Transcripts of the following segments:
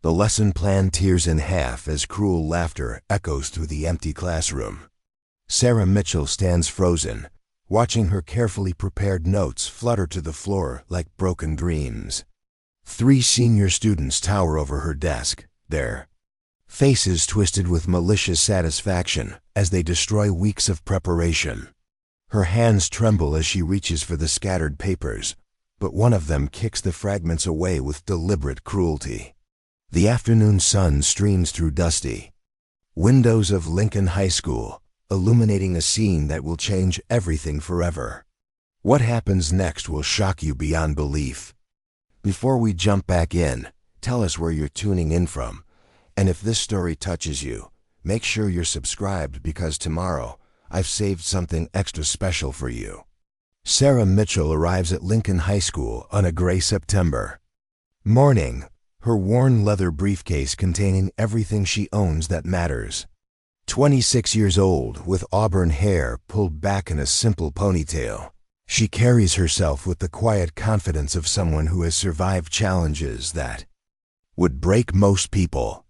The lesson plan tears in half as cruel laughter echoes through the empty classroom. Sarah Mitchell stands frozen, watching her carefully prepared notes flutter to the floor like broken dreams. 3 senior students tower over her desk, their faces twisted with malicious satisfaction as they destroy weeks of preparation. Her hands tremble as she reaches for the scattered papers, but one of them kicks the fragments away with deliberate cruelty. The afternoon sun streams through dusty windows of Lincoln High School, illuminating a scene that will change everything forever. What happens next will shock you beyond belief. Before we jump back in, tell us where you're tuning in from, and if this story touches you, make sure you're subscribed because tomorrow I've saved something extra special for you. Sarah Mitchell arrives at Lincoln High School on a gray September morning, her worn leather briefcase containing everything she owns that matters. 26 years old, with auburn hair pulled back in a simple ponytail, she carries herself with the quiet confidence of someone who has survived challenges that would break most people.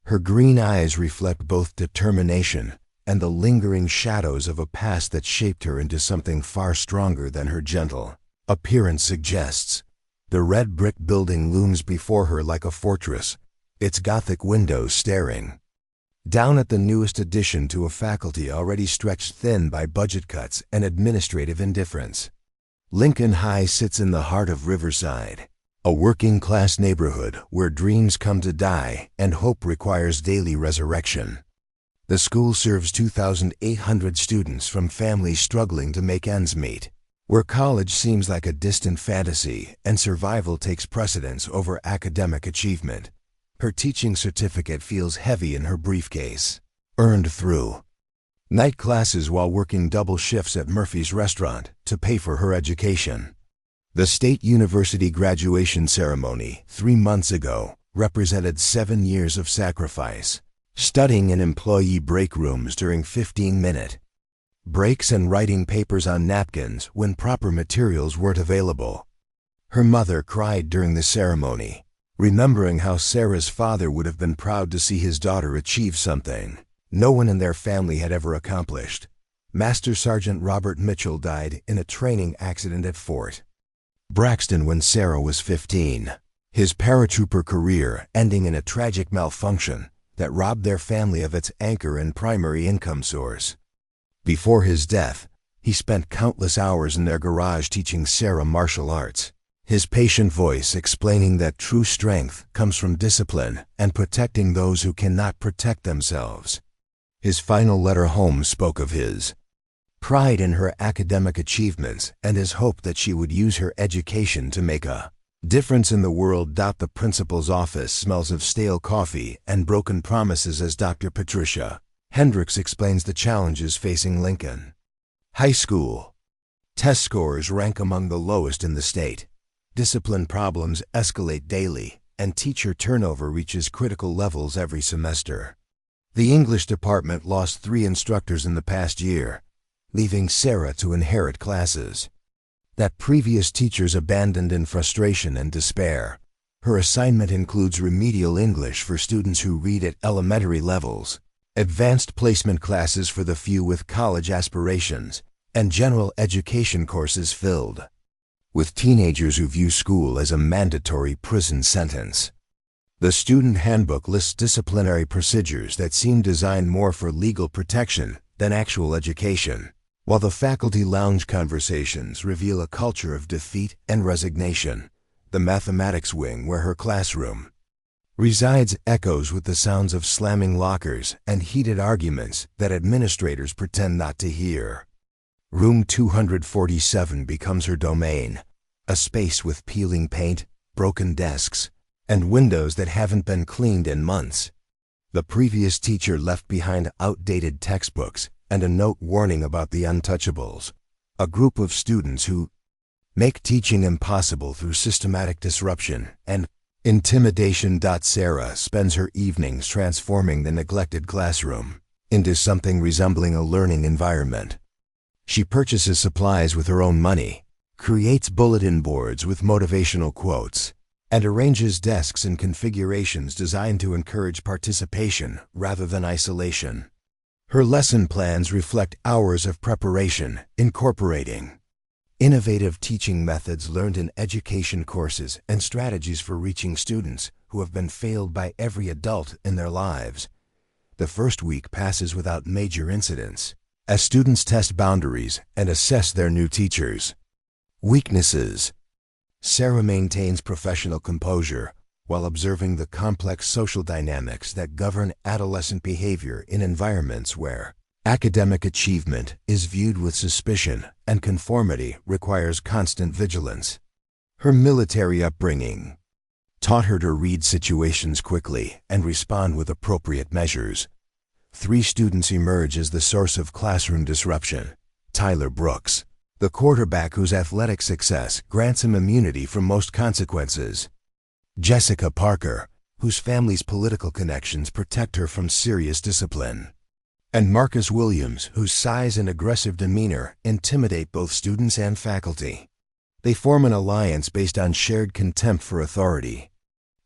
Her green eyes reflect both determination and the lingering shadows of a past that shaped her into something far stronger than her gentle appearance suggests. The red brick building looms before her like a fortress, its Gothic windows staring down at the newest addition to a faculty already stretched thin by budget cuts and administrative indifference. Lincoln High sits in the heart of Riverside, a working-class neighborhood where dreams come to die and hope requires daily resurrection. The school serves 2,800 students from families struggling to make ends meet, where college seems like a distant fantasy and survival takes precedence over academic achievement. Her teaching certificate feels heavy in her briefcase, earned through night classes while working double shifts at Murphy's restaurant to pay for her education. The State University graduation ceremony 3 months ago represented 7 years of sacrifice, studying in employee break rooms during 15-minute breaks and writing papers on napkins when proper materials weren't available. Her mother cried during the ceremony, remembering how Sarah's father would have been proud to see his daughter achieve something no one in their family had ever accomplished. Master Sergeant Robert Mitchell died in a training accident at Fort Braxton when Sarah was 15, his paratrooper career ending in a tragic malfunction that robbed their family of its anchor and primary income source. Before his death, he spent countless hours in their garage teaching Sarah martial arts, his patient voice explaining that true strength comes from discipline and protecting those who cannot protect themselves. His final letter home spoke of his pride in her academic achievements and his hope that she would use her education to make a difference in the world. The principal's office smells of stale coffee and broken promises as Dr. Patricia Hendricks explains the challenges facing Lincoln High School. Test scores rank among the lowest in the state. Discipline problems escalate daily, and teacher turnover reaches critical levels every semester. The English department lost 3 instructors in the past year, leaving Sarah to inherit classes that previous teachers abandoned in frustration and despair. Her assignment includes remedial English for students who read at elementary levels, advanced placement classes for the few with college aspirations, and general education courses filled with teenagers who view school as a mandatory prison sentence. The student handbook lists disciplinary procedures that seem designed more for legal protection than actual education, while the faculty lounge conversations reveal a culture of defeat and resignation. The mathematics wing, where her classroom resides, echoes with the sounds of slamming lockers and heated arguments that administrators pretend not to hear. Room 247 becomes her domain, a space with peeling paint, broken desks, and windows that haven't been cleaned in months. The previous teacher left behind outdated textbooks and a note warning about the untouchables, a group of students who make teaching impossible through systematic disruption and intimidation. Sarah spends her evenings transforming the neglected classroom into something resembling a learning environment. She purchases supplies with her own money, creates bulletin boards with motivational quotes, and arranges desks in configurations designed to encourage participation rather than isolation. Her lesson plans reflect hours of preparation, incorporating innovative teaching methods learned in education courses and strategies for reaching students who have been failed by every adult in their lives. The first week passes without major incidents, as students test boundaries and assess their new teachers. Weaknesses. Sarah maintains professional composure while observing the complex social dynamics that govern adolescent behavior in environments where academic achievement is viewed with suspicion and conformity requires constant vigilance. Her military upbringing taught her to read situations quickly and respond with appropriate measures. 3 students emerge as the source of classroom disruption. Tyler Brooks, the quarterback whose athletic success grants him immunity from most consequences. Jessica Parker, whose family's political connections protect her from serious discipline. And Marcus Williams, whose size and aggressive demeanor intimidate both students and faculty. They form an alliance based on shared contempt for authority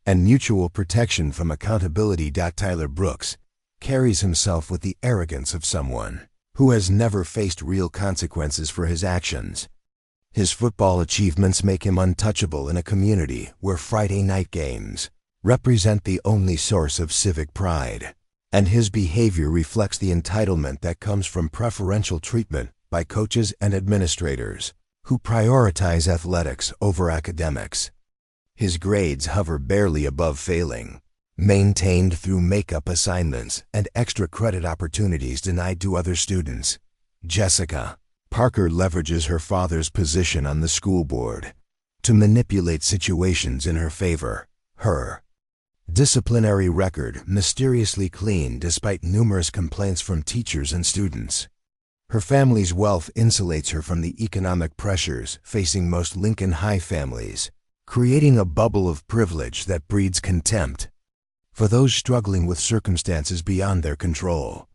and mutual protection from accountability. Tyler Brooks carries himself with the arrogance of someone who has never faced real consequences for his actions. His football achievements make him untouchable in a community where Friday night games represent the only source of civic pride. And his behavior reflects the entitlement that comes from preferential treatment by coaches and administrators who prioritize athletics over academics. His grades hover barely above failing, maintained through make-up assignments and extra credit opportunities denied to other students. Jessica Parker leverages her father's position on the school board to manipulate situations in her favor. Her disciplinary record mysteriously clean despite numerous complaints from teachers and students. Her family's wealth insulates her from the economic pressures facing most Lincoln High families, creating a bubble of privilege that breeds contempt for those struggling with circumstances beyond their control.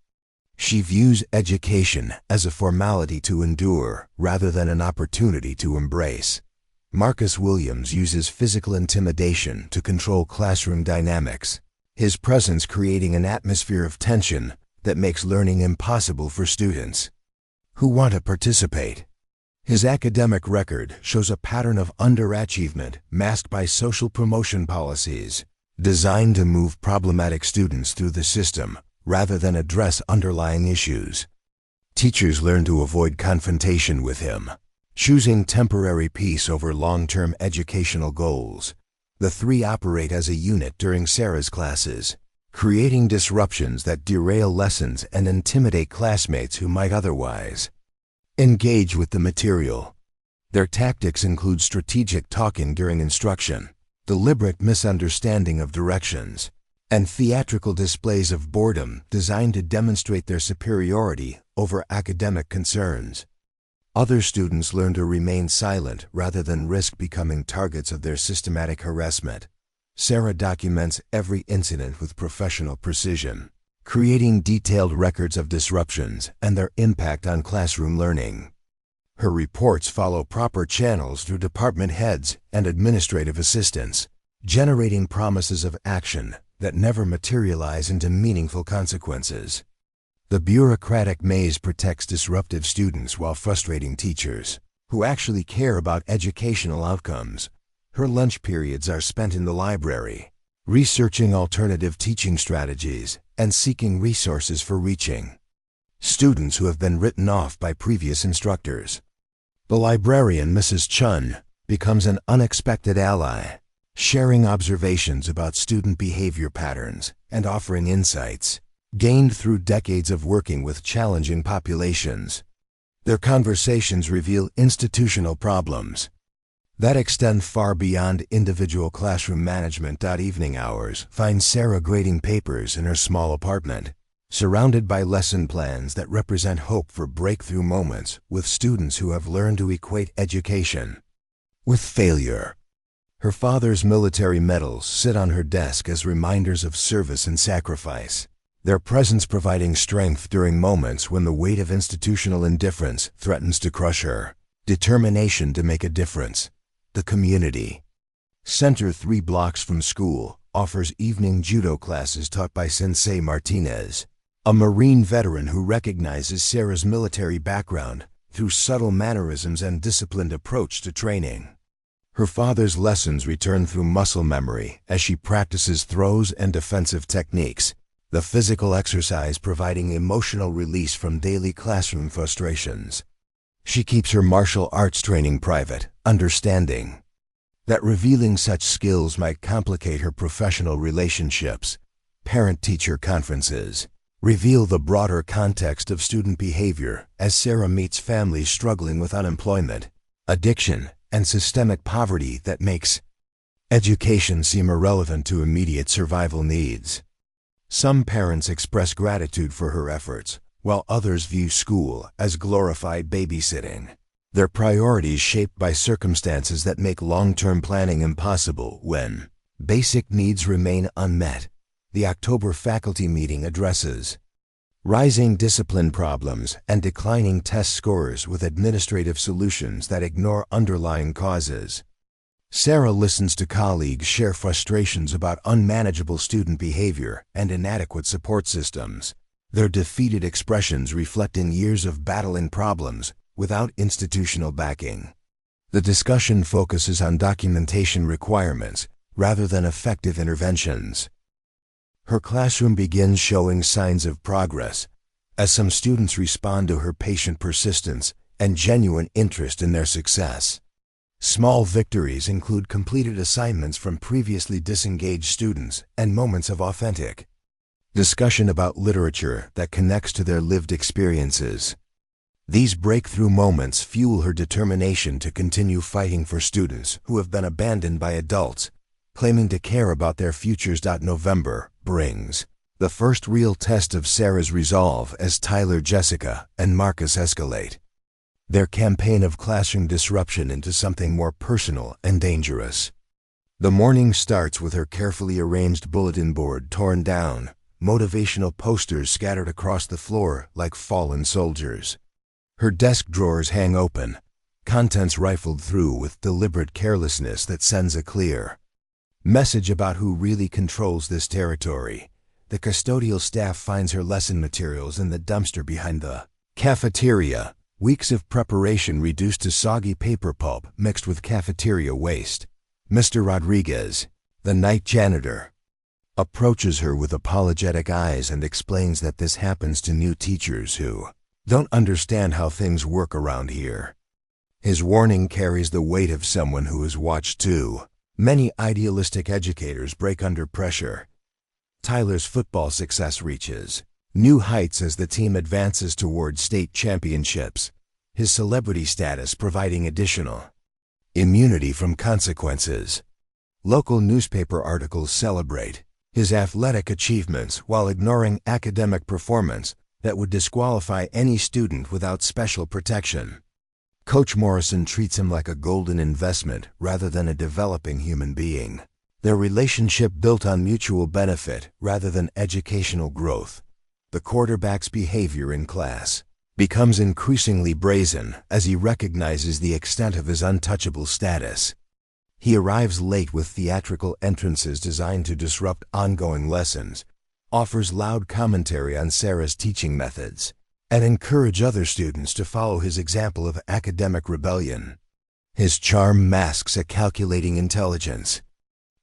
She views education as a formality to endure rather than an opportunity to embrace. Marcus Williams uses physical intimidation to control classroom dynamics, his presence creating an atmosphere of tension that makes learning impossible for students who want to participate. His academic record shows a pattern of underachievement masked by social promotion policies designed to move problematic students through the system rather than address underlying issues. Teachers learn to avoid confrontation with him, choosing temporary peace over long-term educational goals. The 3 operate as a unit during Sarah's classes, creating disruptions that derail lessons and intimidate classmates who might otherwise engage with the material. Their tactics include strategic talking during instruction, deliberate misunderstanding of directions, and theatrical displays of boredom designed to demonstrate their superiority over academic concerns. Other students learn to remain silent rather than risk becoming targets of their systematic harassment. Sarah documents every incident with professional precision, creating detailed records of disruptions and their impact on classroom learning. Her reports follow proper channels through department heads and administrative assistants, generating promises of action that never materialize into meaningful consequences. The bureaucratic maze protects disruptive students while frustrating teachers who actually care about educational outcomes. Her lunch periods are spent in the library, researching alternative teaching strategies and seeking resources for reaching students who have been written off by previous instructors. The librarian, Mrs. Chun, becomes an unexpected ally, sharing observations about student behavior patterns and offering insights gained through decades of working with challenging populations. Their conversations reveal institutional problems that extend far beyond individual classroom management. Evening hours find Sarah grading papers in her small apartment, surrounded by lesson plans that represent hope for breakthrough moments with students who have learned to equate education with failure. Her father's military medals sit on her desk as reminders of service and sacrifice, their presence providing strength during moments when the weight of institutional indifference threatens to crush her. Determination to make a difference. The community Center 3 blocks from school offers evening judo classes taught by Sensei Martinez, a Marine veteran who recognizes Sarah's military background through subtle mannerisms and disciplined approach to training. Her father's lessons return through muscle memory as she practices throws and defensive techniques, the physical exercise providing emotional release from daily classroom frustrations. She keeps her martial arts training private, understanding that revealing such skills might complicate her professional relationships. Parent-teacher conferences reveal the broader context of student behavior as Sarah meets families struggling with unemployment, addiction, and systemic poverty that makes education seem irrelevant to immediate survival needs. Some parents express gratitude for her efforts, while others view school as glorified babysitting, their priorities shaped by circumstances that make long-term planning impossible when basic needs remain unmet. The October faculty meeting addresses rising discipline problems and declining test scores with administrative solutions that ignore underlying causes. Sarah listens to colleagues share frustrations about unmanageable student behavior and inadequate support systems, their defeated expressions reflecting years of battling problems without institutional backing. The discussion focuses on documentation requirements rather than effective interventions. Her classroom begins showing signs of progress as some students respond to her patient persistence and genuine interest in their success. Small victories include completed assignments from previously disengaged students and moments of authentic discussion about literature that connects to their lived experiences. These breakthrough moments fuel her determination to continue fighting for students who have been abandoned by adults, claiming to care about their futures. November brings the first real test of Sarah's resolve as Tyler, Jessica, and Marcus escalate their campaign of classroom disruption into something more personal and dangerous. The morning starts with her carefully arranged bulletin board torn down, motivational posters scattered across the floor like fallen soldiers. Her desk drawers hang open, contents rifled through with deliberate carelessness that sends a clear message about who really controls this territory. The custodial staff finds her lesson materials in the dumpster behind the cafeteria, weeks of preparation reduced to soggy paper pulp mixed with cafeteria waste. Mr. Rodriguez, the night janitor, approaches her with apologetic eyes and explains that this happens to new teachers who don't understand how things work around here. His warning carries the weight of someone who has watched too many idealistic educators break under pressure. Tyler's football success reaches new heights as the team advances toward state championships, his celebrity status providing additional immunity from consequences. Local newspaper articles celebrate his athletic achievements while ignoring academic performance that would disqualify any student without special protection. Coach Morrison treats him like a golden investment rather than a developing human being. Their relationship built on mutual benefit rather than educational growth. The quarterback's behavior in class becomes increasingly brazen as he recognizes the extent of his untouchable status. He arrives late with theatrical entrances designed to disrupt ongoing lessons, offers loud commentary on Sarah's teaching methods, and encourage other students to follow his example of academic rebellion. His charm masks a calculating intelligence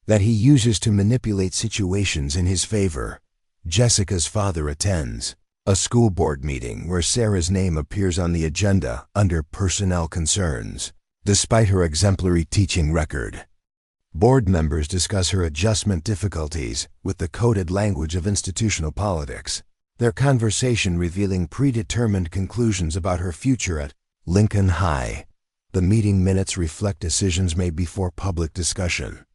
that he uses to manipulate situations in his favor. Jessica's father attends a school board meeting where Sarah's name appears on the agenda under personnel concerns. Despite her exemplary teaching record, board members discuss her adjustment difficulties with the coded language of institutional politics, their conversation revealing predetermined conclusions about her future at Lincoln High. The meeting minutes reflect decisions made before public discussion.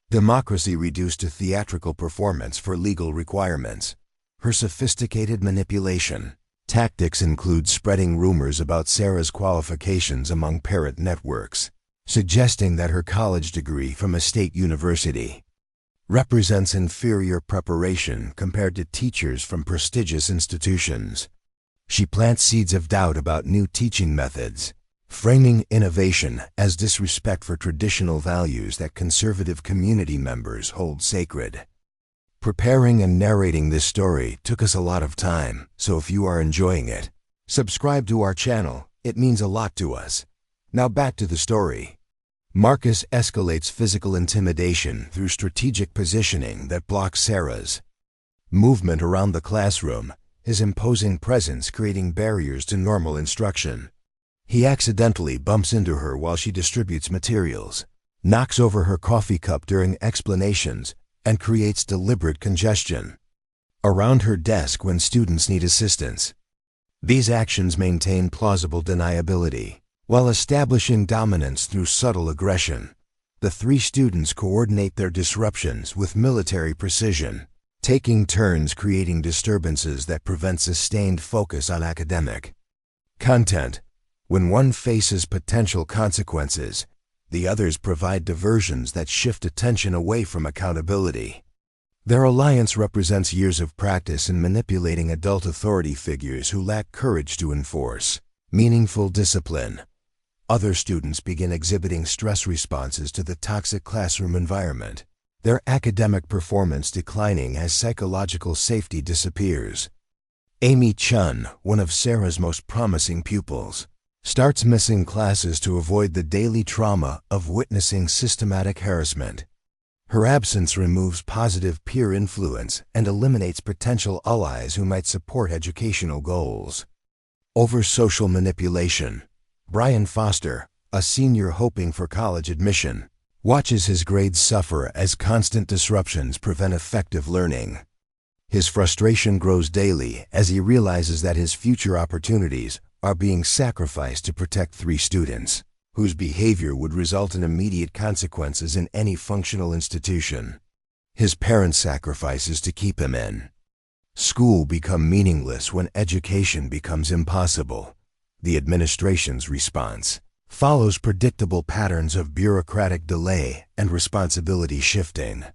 Democracy reduced to theatrical performance for legal requirements. Her sophisticated manipulation tactics include spreading rumors about Sarah's qualifications among parent networks, suggesting that her college degree from a state university represents inferior preparation compared to teachers from prestigious institutions. She plants seeds of doubt about new teaching methods, framing innovation as disrespect for traditional values that conservative community members hold sacred. Preparing and narrating this story took us a lot of time, so if you are enjoying it, subscribe to our channel. It means a lot to us. Now back to the story. Marcus escalates physical intimidation through strategic positioning that blocks Sarah's movement around the classroom, his imposing presence creating barriers to normal instruction. He accidentally bumps into her while she distributes materials, knocks over her coffee cup during explanations, and creates deliberate congestion around her desk when students need assistance. These actions maintain plausible deniability, while establishing dominance through subtle aggression. The three students coordinate their disruptions with military precision, taking turns creating disturbances that prevent sustained focus on academic content. When one faces potential consequences, the others provide diversions that shift attention away from accountability. Their alliance represents years of practice in manipulating adult authority figures who lack courage to enforce meaningful discipline. Other students begin exhibiting stress responses to the toxic classroom environment, their academic performance declining as psychological safety disappears. Amy Chun, one of Sarah's most promising pupils, starts missing classes to avoid the daily trauma of witnessing systematic harassment. Her absence removes positive peer influence and eliminates potential allies who might support educational goals. Over social manipulation, Brian Foster, a senior hoping for college admission, watches his grades suffer as constant disruptions prevent effective learning. His frustration grows daily as he realizes that his future opportunities are being sacrificed to protect three students, whose behavior would result in immediate consequences in any functional institution. His parents' sacrifices to keep him in school become meaningless when education becomes impossible. The administration's response follows predictable patterns of bureaucratic delay and responsibility shifting.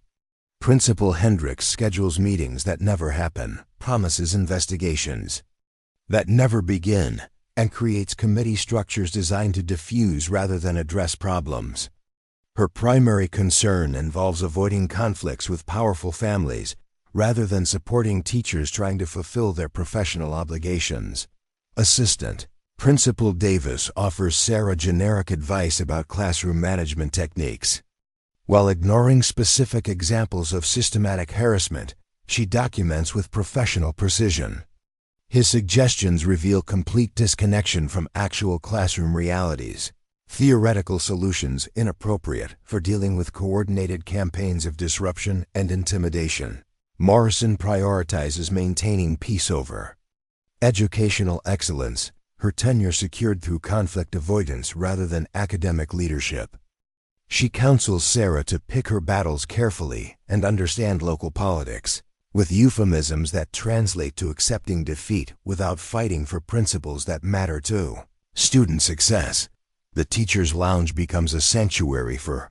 Principal Hendricks schedules meetings that never happen, promises investigations that never begin, and creates committee structures designed to diffuse rather than address problems. Her primary concern involves avoiding conflicts with powerful families rather than supporting teachers trying to fulfill their professional obligations. Assistant Principal Davis offers Sarah generic advice about classroom management techniques. While ignoring specific examples of systematic harassment, she documents with professional precision. His suggestions reveal complete disconnection from actual classroom realities, theoretical solutions inappropriate for dealing with coordinated campaigns of disruption and intimidation. Morrison prioritizes maintaining peace over educational excellence, her tenure secured through conflict avoidance rather than academic leadership. She counsels Sarah to pick her battles carefully and understand local politics, with euphemisms that translate to accepting defeat without fighting for principles that matter to student success. The teacher's lounge becomes a sanctuary for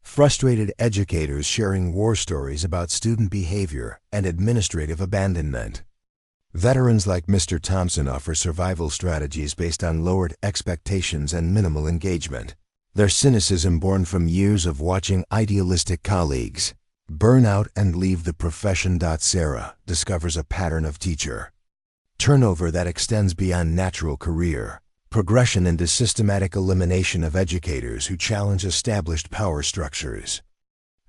frustrated educators sharing war stories about student behavior and administrative abandonment. Veterans like Mr. Thompson offer survival strategies based on lowered expectations and minimal engagement, their cynicism born from years of watching idealistic colleagues burn out and leave the profession. Sarah discovers a pattern of teacher turnover that extends beyond natural career progression into systematic elimination of educators who challenge established power structures.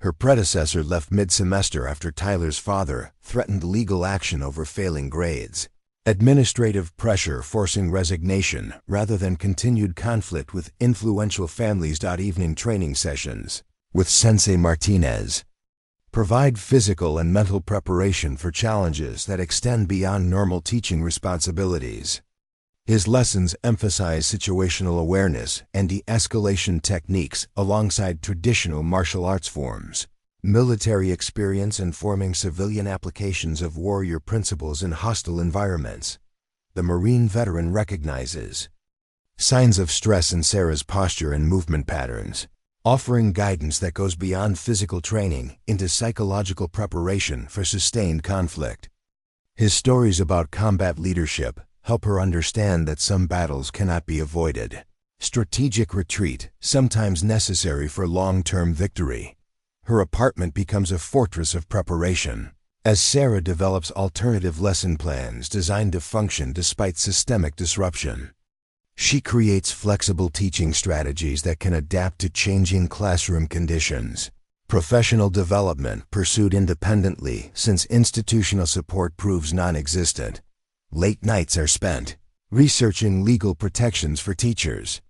Her predecessor left mid-semester after Tyler's father threatened legal action over failing grades. Administrative pressure forcing resignation rather than continued conflict with influential families. Evening training sessions with Sensei Martinez provide physical and mental preparation for challenges that extend beyond normal teaching responsibilities. His lessons emphasize situational awareness and de-escalation techniques alongside traditional martial arts forms, military experience informing civilian applications of warrior principles in hostile environments. The Marine veteran recognizes signs of stress in Sarah's posture and movement patterns, offering guidance that goes beyond physical training into psychological preparation for sustained conflict. His stories about combat leadership help her understand that some battles cannot be avoided. Strategic retreat, sometimes necessary for long-term victory. Her apartment becomes a fortress of preparation, as Sarah develops alternative lesson plans designed to function despite systemic disruption. She creates flexible teaching strategies that can adapt to changing classroom conditions. Professional development pursued independently since institutional support proves non-existent. Late nights are spent researching legal protections for teachers.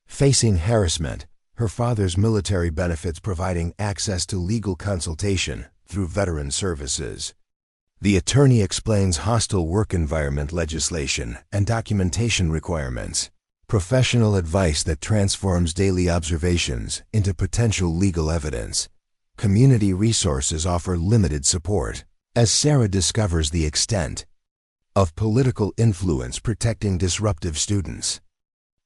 Facing harassment, her father's military benefits providing access to legal consultation through veteran services. The attorney explains hostile work environment legislation and documentation requirements. Professional advice that transforms daily observations into potential legal evidence. Community resources offer limited support, as Sarah discovers the extent of political influence protecting disruptive students.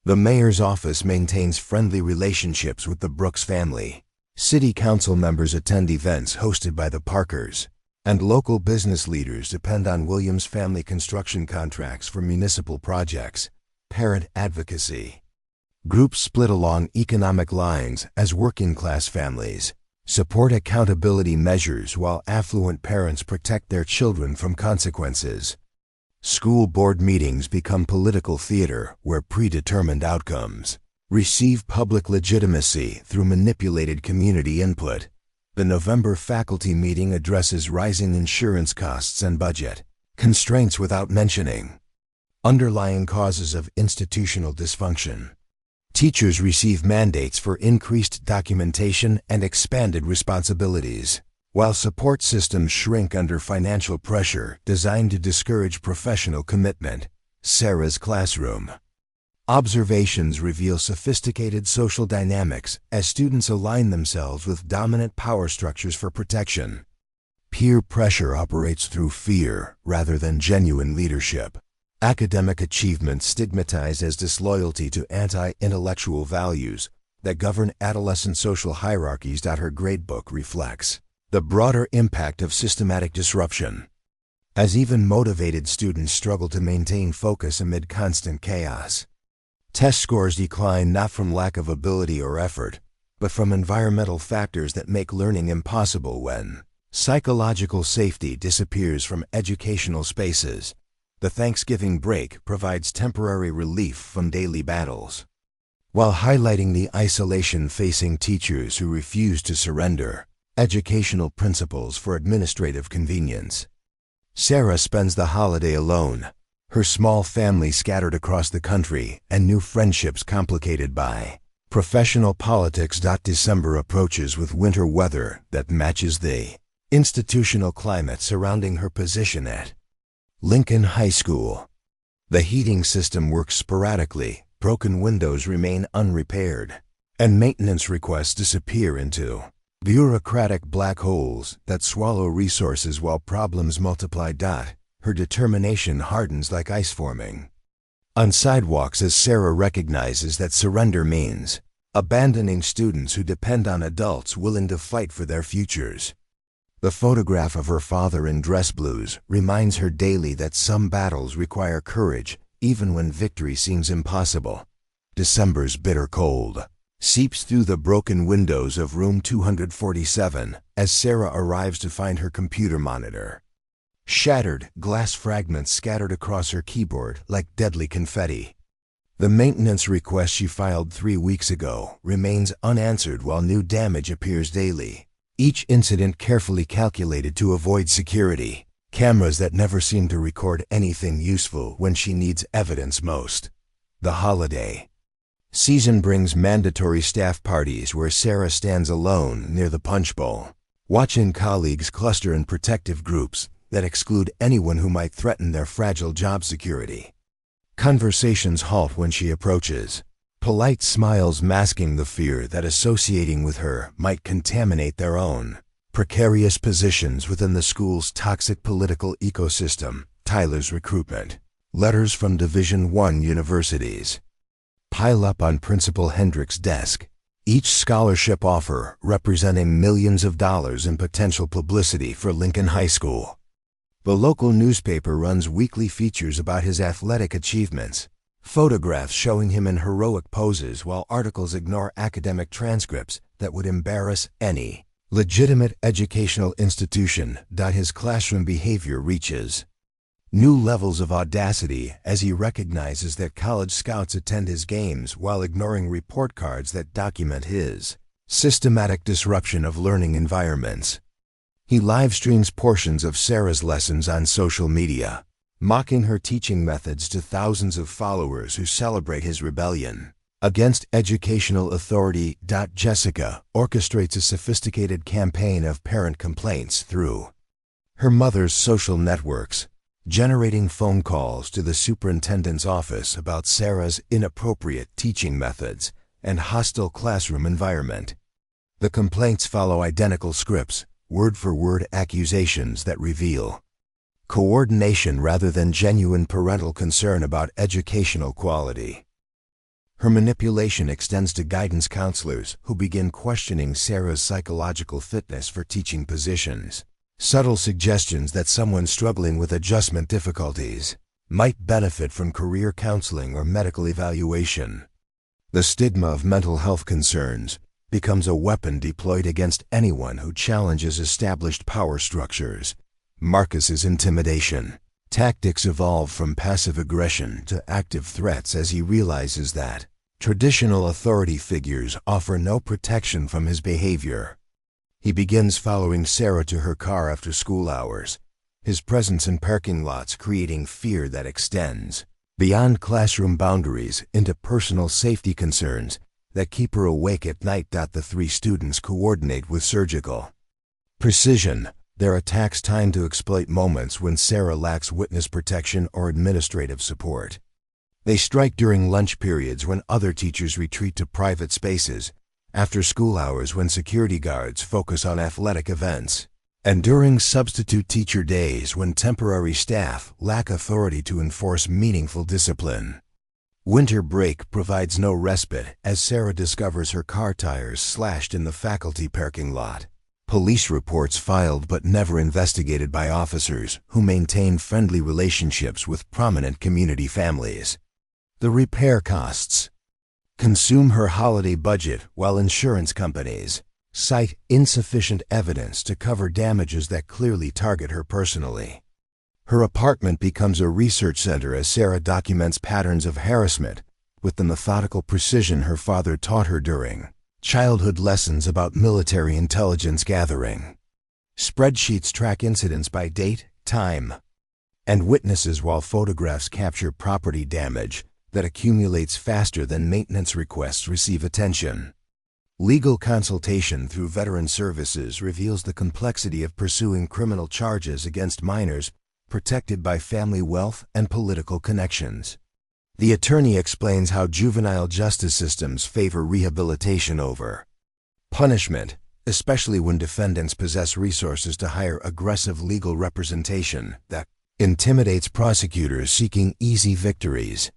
The mayor's office maintains friendly relationships with the Brooks family. City council members attend events hosted by the Parkers, and local business leaders depend on Williams family construction contracts for municipal projects. Parent advocacy. Groups split along economic lines as working-class families support accountability measures while affluent parents protect their children from consequences. School board meetings become political theater where predetermined outcomes receive public legitimacy through manipulated community input. The November faculty meeting addresses rising insurance costs and budget constraints without mentioning underlying causes of institutional dysfunction. Teachers receive mandates for increased documentation and expanded responsibilities, while support systems shrink under financial pressure designed to discourage professional commitment. Sarah's classroom. Observations reveal sophisticated social dynamics as students align themselves with dominant power structures for protection. Peer pressure operates through fear rather than genuine leadership. Academic achievement stigmatized as disloyalty to anti-intellectual values that govern adolescent social hierarchies. Her gradebook reflects the broader impact of systematic disruption, as even motivated students struggle to maintain focus amid constant chaos. Test scores decline not from lack of ability or effort, but from environmental factors that make learning impossible. When psychological safety disappears from educational spaces, the Thanksgiving break provides temporary relief from daily battles, while highlighting the isolation facing teachers who refuse to surrender educational principles for administrative convenience. Sarah spends the holiday alone, her small family scattered across the country and new friendships complicated by professional politics. December approaches with winter weather that matches the institutional climate surrounding her position at Lincoln High School. The heating system works sporadically, broken windows remain unrepaired, and maintenance requests disappear into bureaucratic black holes that swallow resources while problems multiply. Her determination hardens like ice forming on sidewalks as Sarah recognizes that surrender means abandoning students who depend on adults willing to fight for their futures. The photograph of her father in dress blues reminds her daily that some battles require courage even when victory seems impossible. December's bitter cold seeps through the broken windows of room 247 as Sarah arrives to find her computer monitor. Shattered glass fragments scattered across her keyboard like deadly confetti. The maintenance request she filed 3 weeks ago remains unanswered while new damage appears daily. Each incident carefully calculated to avoid security cameras that never seem to record anything useful when she needs evidence most. The holiday season brings mandatory staff parties where Sarah stands alone near the punch bowl, watching colleagues cluster in protective groups that exclude anyone who might threaten their fragile job security. Conversations halt when she approaches, polite smiles masking the fear that associating with her might contaminate their own precarious positions within the school's toxic political ecosystem. Tyler's recruitment. Letters from Division I universities pile up on Principal Hendrick's desk, each scholarship offer representing millions of dollars in potential publicity for Lincoln High School. The local newspaper runs weekly features about his athletic achievements, Photographs showing him in heroic poses while articles ignore academic transcripts that would embarrass any legitimate educational institution. His classroom behavior reaches new levels of audacity as he recognizes that college scouts attend his games while ignoring report cards that document his systematic disruption of learning environments. He live streams portions of Sarah's lessons on social media, mocking her teaching methods to thousands of followers who celebrate his rebellion against educational authority. Jessica orchestrates a sophisticated campaign of parent complaints through her mother's social networks, generating phone calls to the superintendent's office about Sarah's inappropriate teaching methods and hostile classroom environment. The complaints follow identical scripts, word-for-word accusations that reveal coordination rather than genuine parental concern about educational quality. Her manipulation extends to guidance counselors who begin questioning Sarah's psychological fitness for teaching positions. Subtle suggestions that someone struggling with adjustment difficulties might benefit from career counseling or medical evaluation. The stigma of mental health concerns becomes a weapon deployed against anyone who challenges established power structures. Marcus's intimidation tactics evolve from passive aggression to active threats as he realizes that traditional authority figures offer no protection from his behavior. He begins following Sarah to her car after school hours, his presence in parking lots creating fear that extends beyond classroom boundaries into personal safety concerns that keep her awake at night. The three students coordinate with surgical precision their attacks timed to exploit moments when Sarah lacks witness protection or administrative support. They strike during lunch periods when other teachers retreat to private spaces, after school hours when security guards focus on athletic events, and during substitute teacher days when temporary staff lack authority to enforce meaningful discipline. Winter break provides no respite as Sarah discovers her car tires slashed in the faculty parking lot. Police reports filed but never investigated by officers who maintain friendly relationships with prominent community families. The repair costs consume her holiday budget while insurance companies cite insufficient evidence to cover damages that clearly target her personally. Her apartment becomes a research center as Sarah documents patterns of harassment with the methodical precision her father taught her during childhood lessons about military intelligence gathering. Spreadsheets track incidents by date, time, and witnesses while photographs capture property damage that accumulates faster than maintenance requests receive attention. Legal consultation through veteran services reveals the complexity of pursuing criminal charges against minors protected by family wealth and political connections. The attorney explains how juvenile justice systems favor rehabilitation over punishment, especially when defendants possess resources to hire aggressive legal representation that intimidates prosecutors seeking easy victories.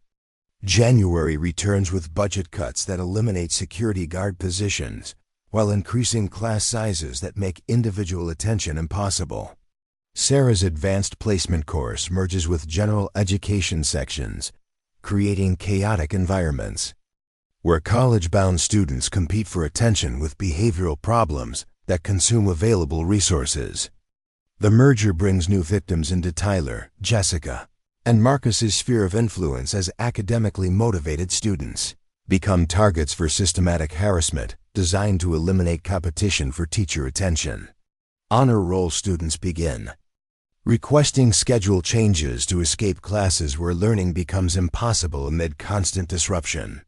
January returns with budget cuts that eliminate security guard positions while increasing class sizes that make individual attention impossible. Sarah's advanced placement course merges with general education sections, creating chaotic environments where college-bound students compete for attention with behavioral problems that consume available resources. The merger brings new victims into Tyler, Jessica, and Marcus's sphere of influence as academically motivated students become targets for systematic harassment designed to eliminate competition for teacher attention. Honor roll students begin requesting schedule changes to escape classes where learning becomes impossible amid constant disruption.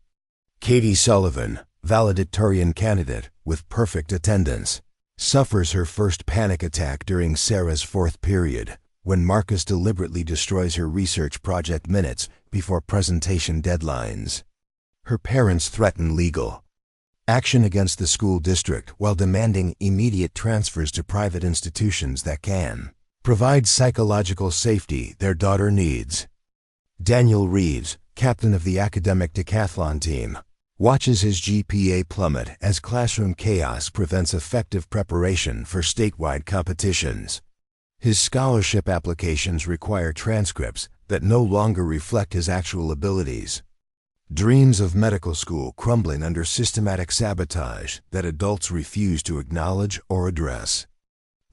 Katie Sullivan, valedictorian candidate with perfect attendance, suffers her first panic attack during Sarah's fourth period, when Marcus deliberately destroys her research project minutes before presentation deadlines. Her parents threaten legal action against the school district while demanding immediate transfers to private institutions that can provide psychological safety their daughter needs. Daniel Reeves, captain of the academic decathlon team, watches his GPA plummet as classroom chaos prevents effective preparation for statewide competitions. His scholarship applications require transcripts that no longer reflect his actual abilities, Dreams of medical school crumbling under systematic sabotage that adults refuse to acknowledge or address.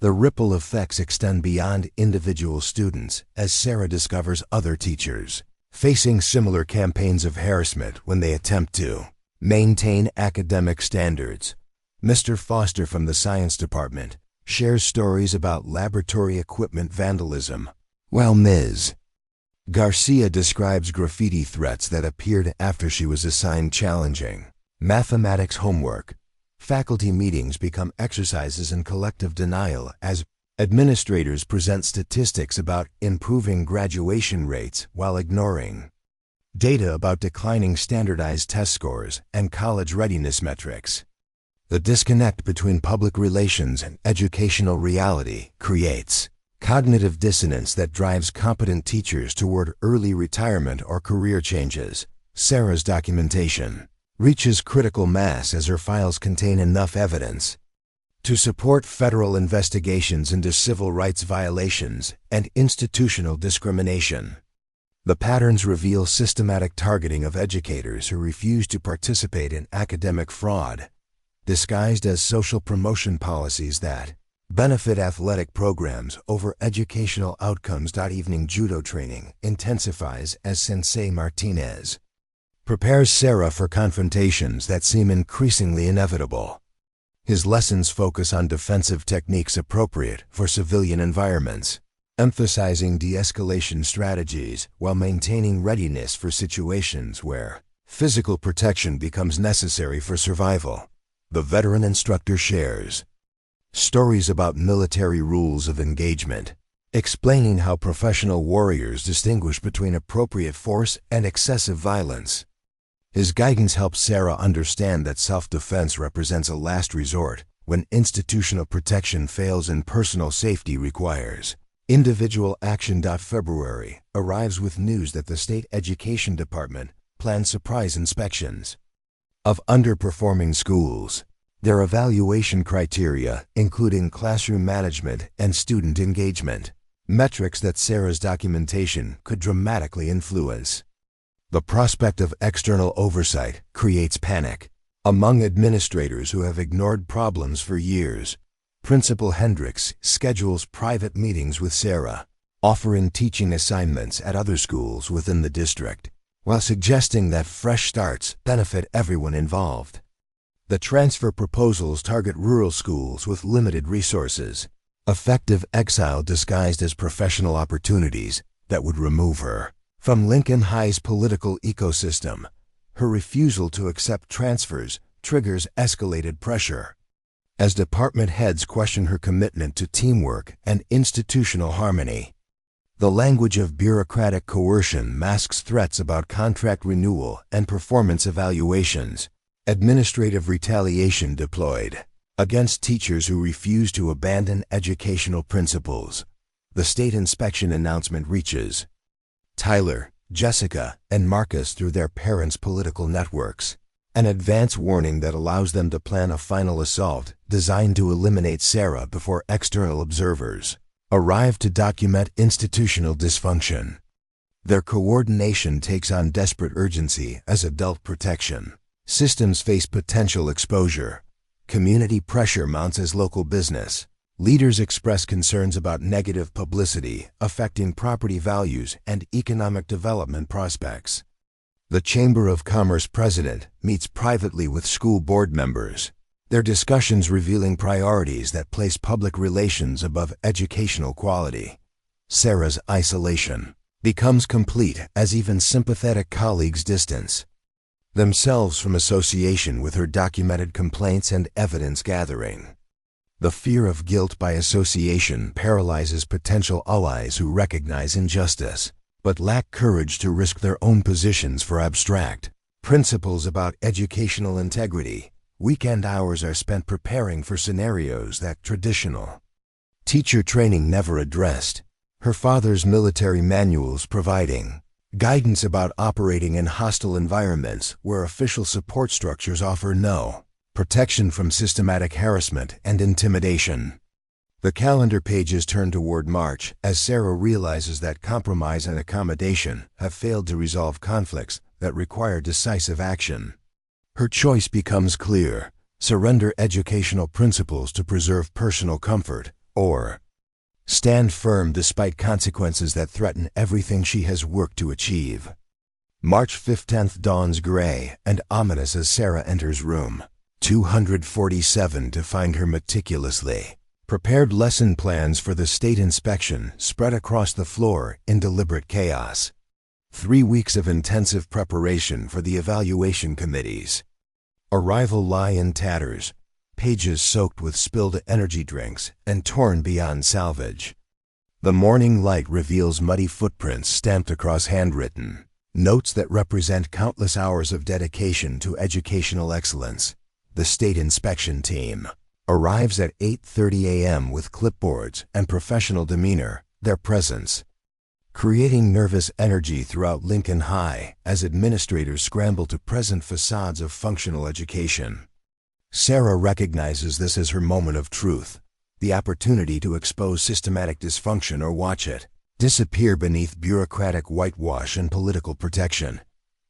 The ripple effects extend beyond individual students as Sarah discovers other teachers facing similar campaigns of harassment when they attempt to maintain academic standards. Mr. Foster from the science department shares stories about laboratory equipment vandalism, while Ms. Garcia describes graffiti threats that appeared after she was assigned challenging mathematics homework. Faculty meetings become exercises in collective denial as administrators present statistics about improving graduation rates while ignoring data about declining standardized test scores and college readiness metrics. The disconnect between public relations and educational reality creates cognitive dissonance that drives competent teachers toward early retirement or career changes. Sarah's documentation reaches critical mass as her files contain enough evidence to support federal investigations into civil rights violations and institutional discrimination. The patterns reveal systematic targeting of educators who refuse to participate in academic fraud, disguised as social promotion policies that benefit athletic programs over educational outcomes. Evening judo training intensifies as Sensei Martinez prepares Sarah for confrontations that seem increasingly inevitable. His lessons focus on defensive techniques appropriate for civilian environments, emphasizing de-escalation strategies while maintaining readiness for situations where physical protection becomes necessary for survival. The veteran instructor shares stories about military rules of engagement, explaining how professional warriors distinguish between appropriate force and excessive violence. His guidance helps Sarah understand that self-defense represents a last resort when institutional protection fails and personal safety requires individual action. February arrives with news that the state education department plans surprise inspections of underperforming schools. Their evaluation criteria, including classroom management and student engagement, metrics that Sarah's documentation could dramatically influence. The prospect of external oversight creates panic among administrators who have ignored problems for years. Principal Hendricks schedules private meetings with Sarah, offering teaching assignments at other schools within the district, while suggesting that fresh starts benefit everyone involved. The transfer proposals target rural schools with limited resources, effective exile disguised as professional opportunities that would remove her from Lincoln High's political ecosystem. Her refusal to accept transfers triggers escalated pressure as department heads question her commitment to teamwork and institutional harmony. The language of bureaucratic coercion masks threats about contract renewal and performance evaluations. Administrative retaliation deployed against teachers who refuse to abandon educational principles. The state inspection announcement reaches Tyler, Jessica, and Marcus through their parents' political networks, an advance warning that allows them to plan a final assault designed to eliminate Sarah before external observers arrive to document institutional dysfunction. Their coordination takes on desperate urgency as adult protection systems face potential exposure. Community pressure mounts as local business leaders express concerns about negative publicity affecting property values and economic development prospects. The Chamber of Commerce president meets privately with school board members, their discussions revealing priorities that place public relations above educational quality. Sarah's isolation becomes complete as even sympathetic colleagues distance themselves from association with her documented complaints and evidence gathering. The fear of guilt by association paralyzes potential allies who recognize injustice, but lack courage to risk their own positions for abstract principles about educational integrity. Weekend hours are spent preparing for scenarios that traditional teacher training never addressed. Her father's military manuals providing guidance about operating in hostile environments where official support structures offer no protection from systematic harassment and intimidation. The calendar pages turn toward March as Sarah realizes that compromise and accommodation have failed to resolve conflicts that require decisive action. Her choice becomes clear: surrender educational principles to preserve personal comfort, or stand firm despite consequences that threaten everything she has worked to achieve. March 15th dawns gray and ominous as Sarah enters room 247 to find her meticulously prepared lesson plans for the state inspection spread across the floor in deliberate chaos. 3 weeks of intensive preparation for the evaluation committees. Arrival lie in tatters, pages soaked with spilled energy drinks and torn beyond salvage. The morning light reveals muddy footprints stamped across handwritten notes that represent countless hours of dedication to educational excellence. The state inspection team arrives at 8:30 a.m. with clipboards and professional demeanor, their presence creating nervous energy throughout Lincoln High as administrators scramble to present facades of functional education. Sarah recognizes this as her moment of truth, the opportunity to expose systematic dysfunction or watch it disappear beneath bureaucratic whitewash and political protection.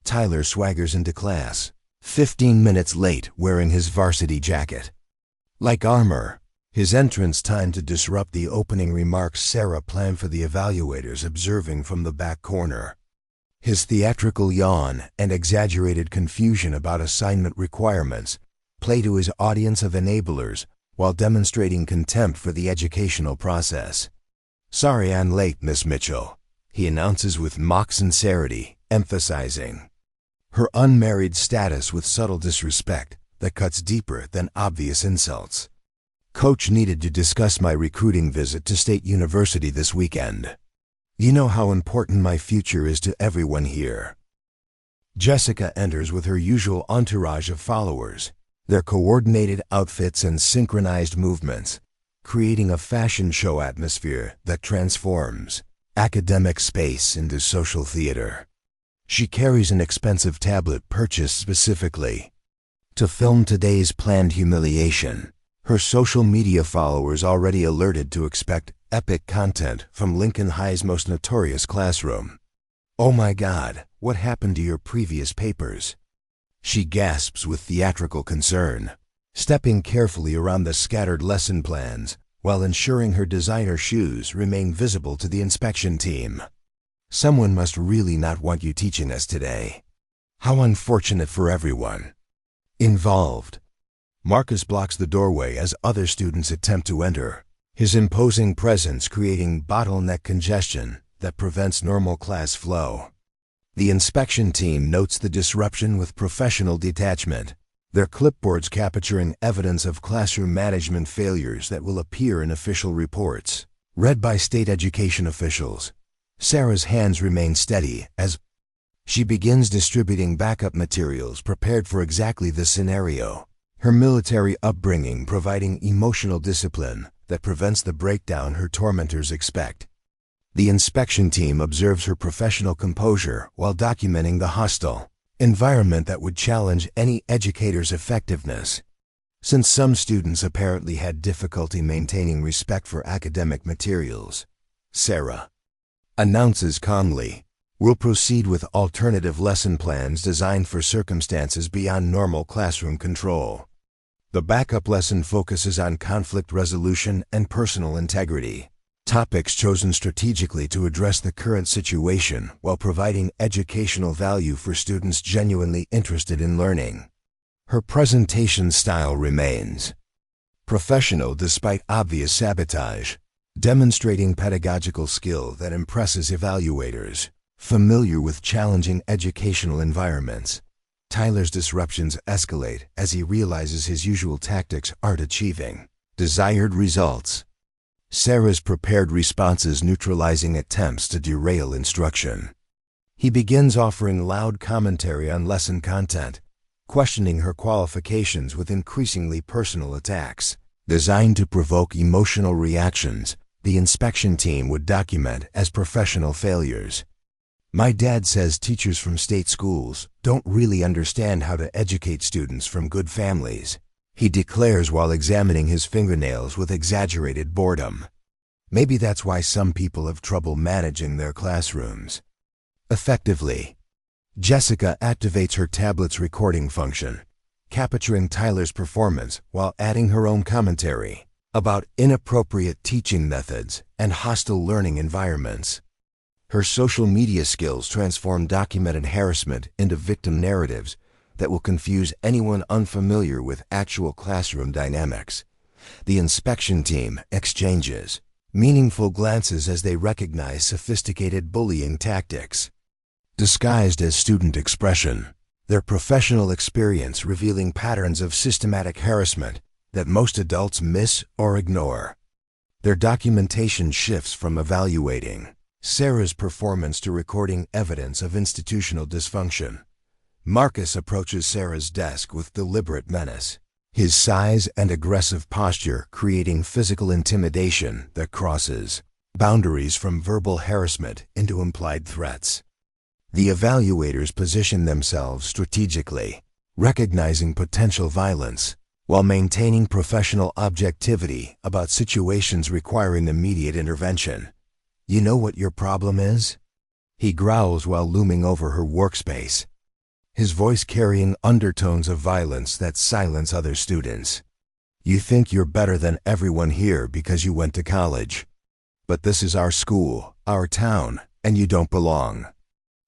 Tyler swaggers into class, 15 minutes late, wearing his varsity jacket. Like armor, his entrance timed to disrupt the opening remarks Sarah planned for the evaluators observing from the back corner. His theatrical yawn and exaggerated confusion about assignment requirements play to his audience of enablers while demonstrating contempt for the educational process. "Sorry I'm late, Miss Mitchell," he announces with mock sincerity, emphasizing her unmarried status with subtle disrespect that cuts deeper than obvious insults. "Coach needed to discuss my recruiting visit to State University this weekend. You know how important my future is to everyone here." Jessica enters with her usual entourage of followers, their coordinated outfits and synchronized movements, creating a fashion show atmosphere that transforms academic space into social theater. She carries an expensive tablet purchased specifically to film today's planned humiliation. Her social media followers already alerted to expect epic content from Lincoln High's most notorious classroom. "Oh my God, what happened to your previous papers?" she gasps with theatrical concern, stepping carefully around the scattered lesson plans while ensuring her designer shoes remain visible to the inspection team. "Someone must really not want you teaching us today. How unfortunate for everyone involved." Marcus blocks the doorway as other students attempt to enter, his imposing presence creating bottleneck congestion that prevents normal class flow. The inspection team notes the disruption with professional detachment, their clipboards capturing evidence of classroom management failures that will appear in official reports, read by state education officials. Sarah's hands remain steady as she begins distributing backup materials prepared for exactly this scenario. Her military upbringing providing emotional discipline that prevents the breakdown her tormentors expect. The inspection team observes her professional composure while documenting the hostile environment that would challenge any educator's effectiveness. Since some students apparently had difficulty maintaining respect for academic materials, Sarah announces calmly, "We'll proceed with alternative lesson plans designed for circumstances beyond normal classroom control." The backup lesson focuses on conflict resolution and personal integrity, topics chosen strategically to address the current situation while providing educational value for students genuinely interested in learning. Her presentation style remains professional despite obvious sabotage, demonstrating pedagogical skill that impresses evaluators familiar with challenging educational environments. Tyler's disruptions escalate as he realizes his usual tactics aren't achieving desired results. Sarah's prepared responses neutralizing attempts to derail instruction. He begins offering loud commentary on lesson content, questioning her qualifications with increasingly personal attacks. Designed to provoke emotional reactions, the inspection team would document as professional failures. "My dad says teachers from state schools don't really understand how to educate students from good families," he declares while examining his fingernails with exaggerated boredom. "Maybe that's why some people have trouble managing their classrooms effectively." Jessica activates her tablet's recording function, capturing Tyler's performance while adding her own commentary about inappropriate teaching methods and hostile learning environments. Her social media skills transform documented harassment into victim narratives that will confuse anyone unfamiliar with actual classroom dynamics. The inspection team exchanges meaningful glances as they recognize sophisticated bullying tactics, disguised as student expression, their professional experience revealing patterns of systematic harassment that most adults miss or ignore. Their documentation shifts from evaluating Sarah's performance to recording evidence of institutional dysfunction. Marcus approaches Sarah's desk with deliberate menace, his size and aggressive posture creating physical intimidation that crosses boundaries from verbal harassment into implied threats. The evaluators position themselves strategically, recognizing potential violence, while maintaining professional objectivity about situations requiring immediate intervention. "You know what your problem is?" he growls while looming over her workspace, his voice carrying undertones of violence that silence other students. "You think you're better than everyone here because you went to college. But this is our school, our town, and you don't belong."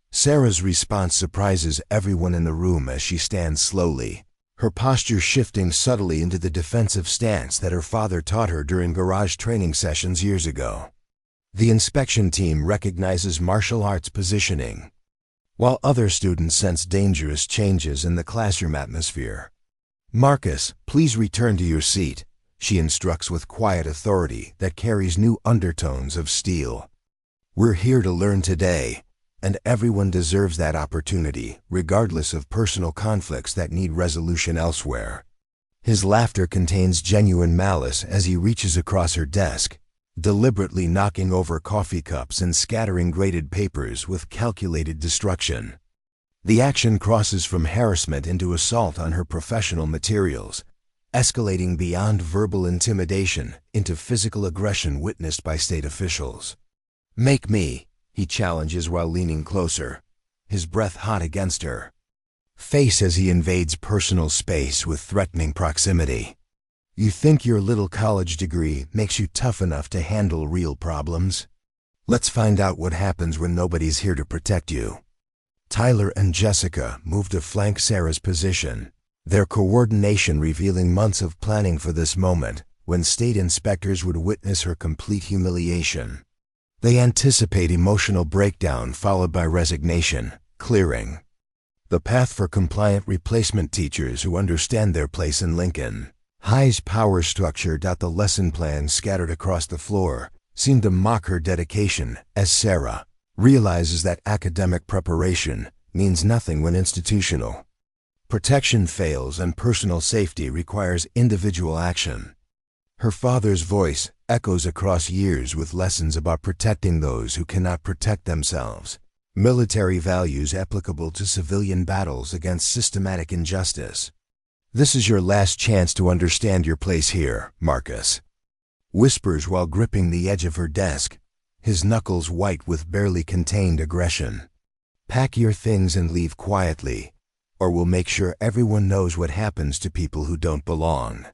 Sarah's response surprises everyone in the room as she stands slowly, her posture shifting subtly into the defensive stance that her father taught her during garage training sessions years ago. The inspection team recognizes martial arts positioning, while other students sense dangerous changes in the classroom atmosphere. "Marcus, please return to your seat," she instructs with quiet authority that carries new undertones of steel. "We're here to learn today, and everyone deserves that opportunity, regardless of personal conflicts that need resolution elsewhere." His laughter contains genuine malice as he reaches across her desk, deliberately knocking over coffee cups and scattering graded papers with calculated destruction. The action crosses from harassment into assault on her professional materials, escalating beyond verbal intimidation into physical aggression witnessed by state officials. "Make me," he challenges while leaning closer, his breath hot against her face as he invades personal space with threatening proximity. "You think your little college degree makes you tough enough to handle real problems? Let's find out what happens when nobody's here to protect you." Tyler and Jessica move to flank Sarah's position, their coordination revealing months of planning for this moment when state inspectors would witness her complete humiliation. They anticipate emotional breakdown followed by resignation, clearing the path for compliant replacement teachers who understand their place in Lincoln High's power structure. The lesson plans scattered across the floor seem to mock her dedication as Sarah realizes that academic preparation means nothing when institutional protection fails and personal safety requires individual action. Her father's voice echoes across years with lessons about protecting those who cannot protect themselves, military values applicable to civilian battles against systematic injustice. "This is your last chance to understand your place here, Marcus," whispers while gripping the edge of her desk, his knuckles white with barely contained aggression. "Pack your things and leave quietly, or we'll make sure everyone knows what happens to people who don't belong."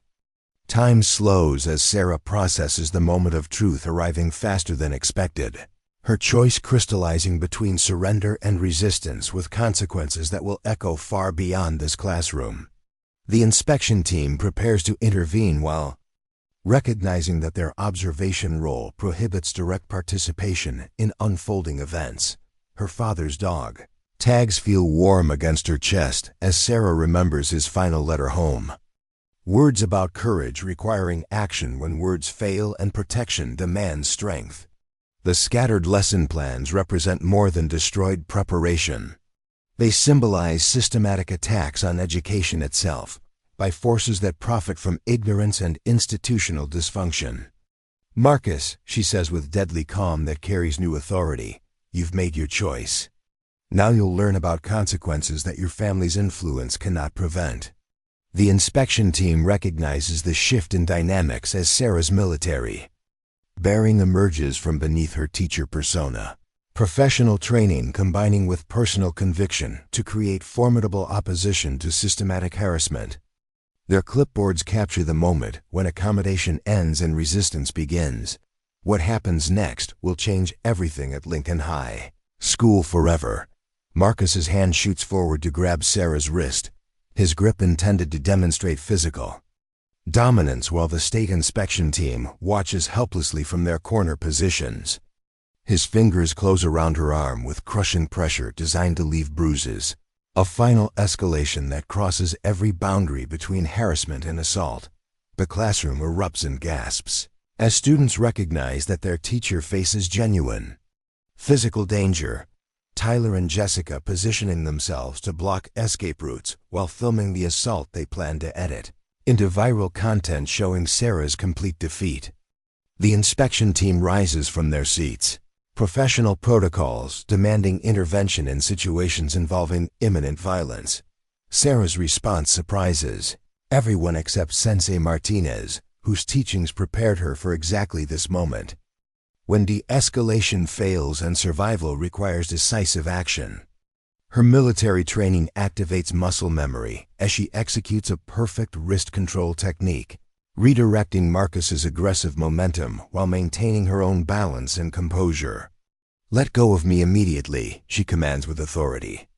Time slows as Sarah processes the moment of truth arriving faster than expected, her choice crystallizing between surrender and resistance with consequences that will echo far beyond this classroom. The inspection team prepares to intervene while recognizing that their observation role prohibits direct participation in unfolding events. Her father's dog tags feel warm against her chest as Sarah remembers his final letter home. Words about courage requiring action when words fail and protection demands strength. The scattered lesson plans represent more than destroyed preparation. They symbolize systematic attacks on education itself by forces that profit from ignorance and institutional dysfunction. "Marcus," she says with deadly calm that carries new authority, "you've made your choice. Now you'll learn about consequences that your family's influence cannot prevent." The inspection team recognizes the shift in dynamics as Sarah's military bearing emerges from beneath her teacher persona, Professional training combining with personal conviction to create formidable opposition to systematic harassment. Their clipboards capture the moment when accommodation ends and resistance begins. What happens next will change everything at Lincoln High. School forever. Marcus's hand shoots forward to grab Sarah's wrist, his grip intended to demonstrate physical dominance while the state inspection team watches helplessly from their corner positions. His fingers close around her arm with crushing pressure designed to leave bruises. A final escalation that crosses every boundary between harassment and assault. The classroom erupts in gasps as students recognize that their teacher faces genuine physical danger. Tyler and Jessica positioning themselves to block escape routes while filming the assault they plan to edit into viral content showing Sarah's complete defeat. The inspection team rises from their seats. Professional protocols demanding intervention in situations involving imminent violence. Sarah's response surprises everyone except Sensei Martinez, whose teachings prepared her for exactly this moment. When de-escalation fails and survival requires decisive action. Her military training activates muscle memory as she executes a perfect wrist control technique, redirecting Marcus's aggressive momentum while maintaining her own balance and composure. "Let go of me immediately," she commands with authority.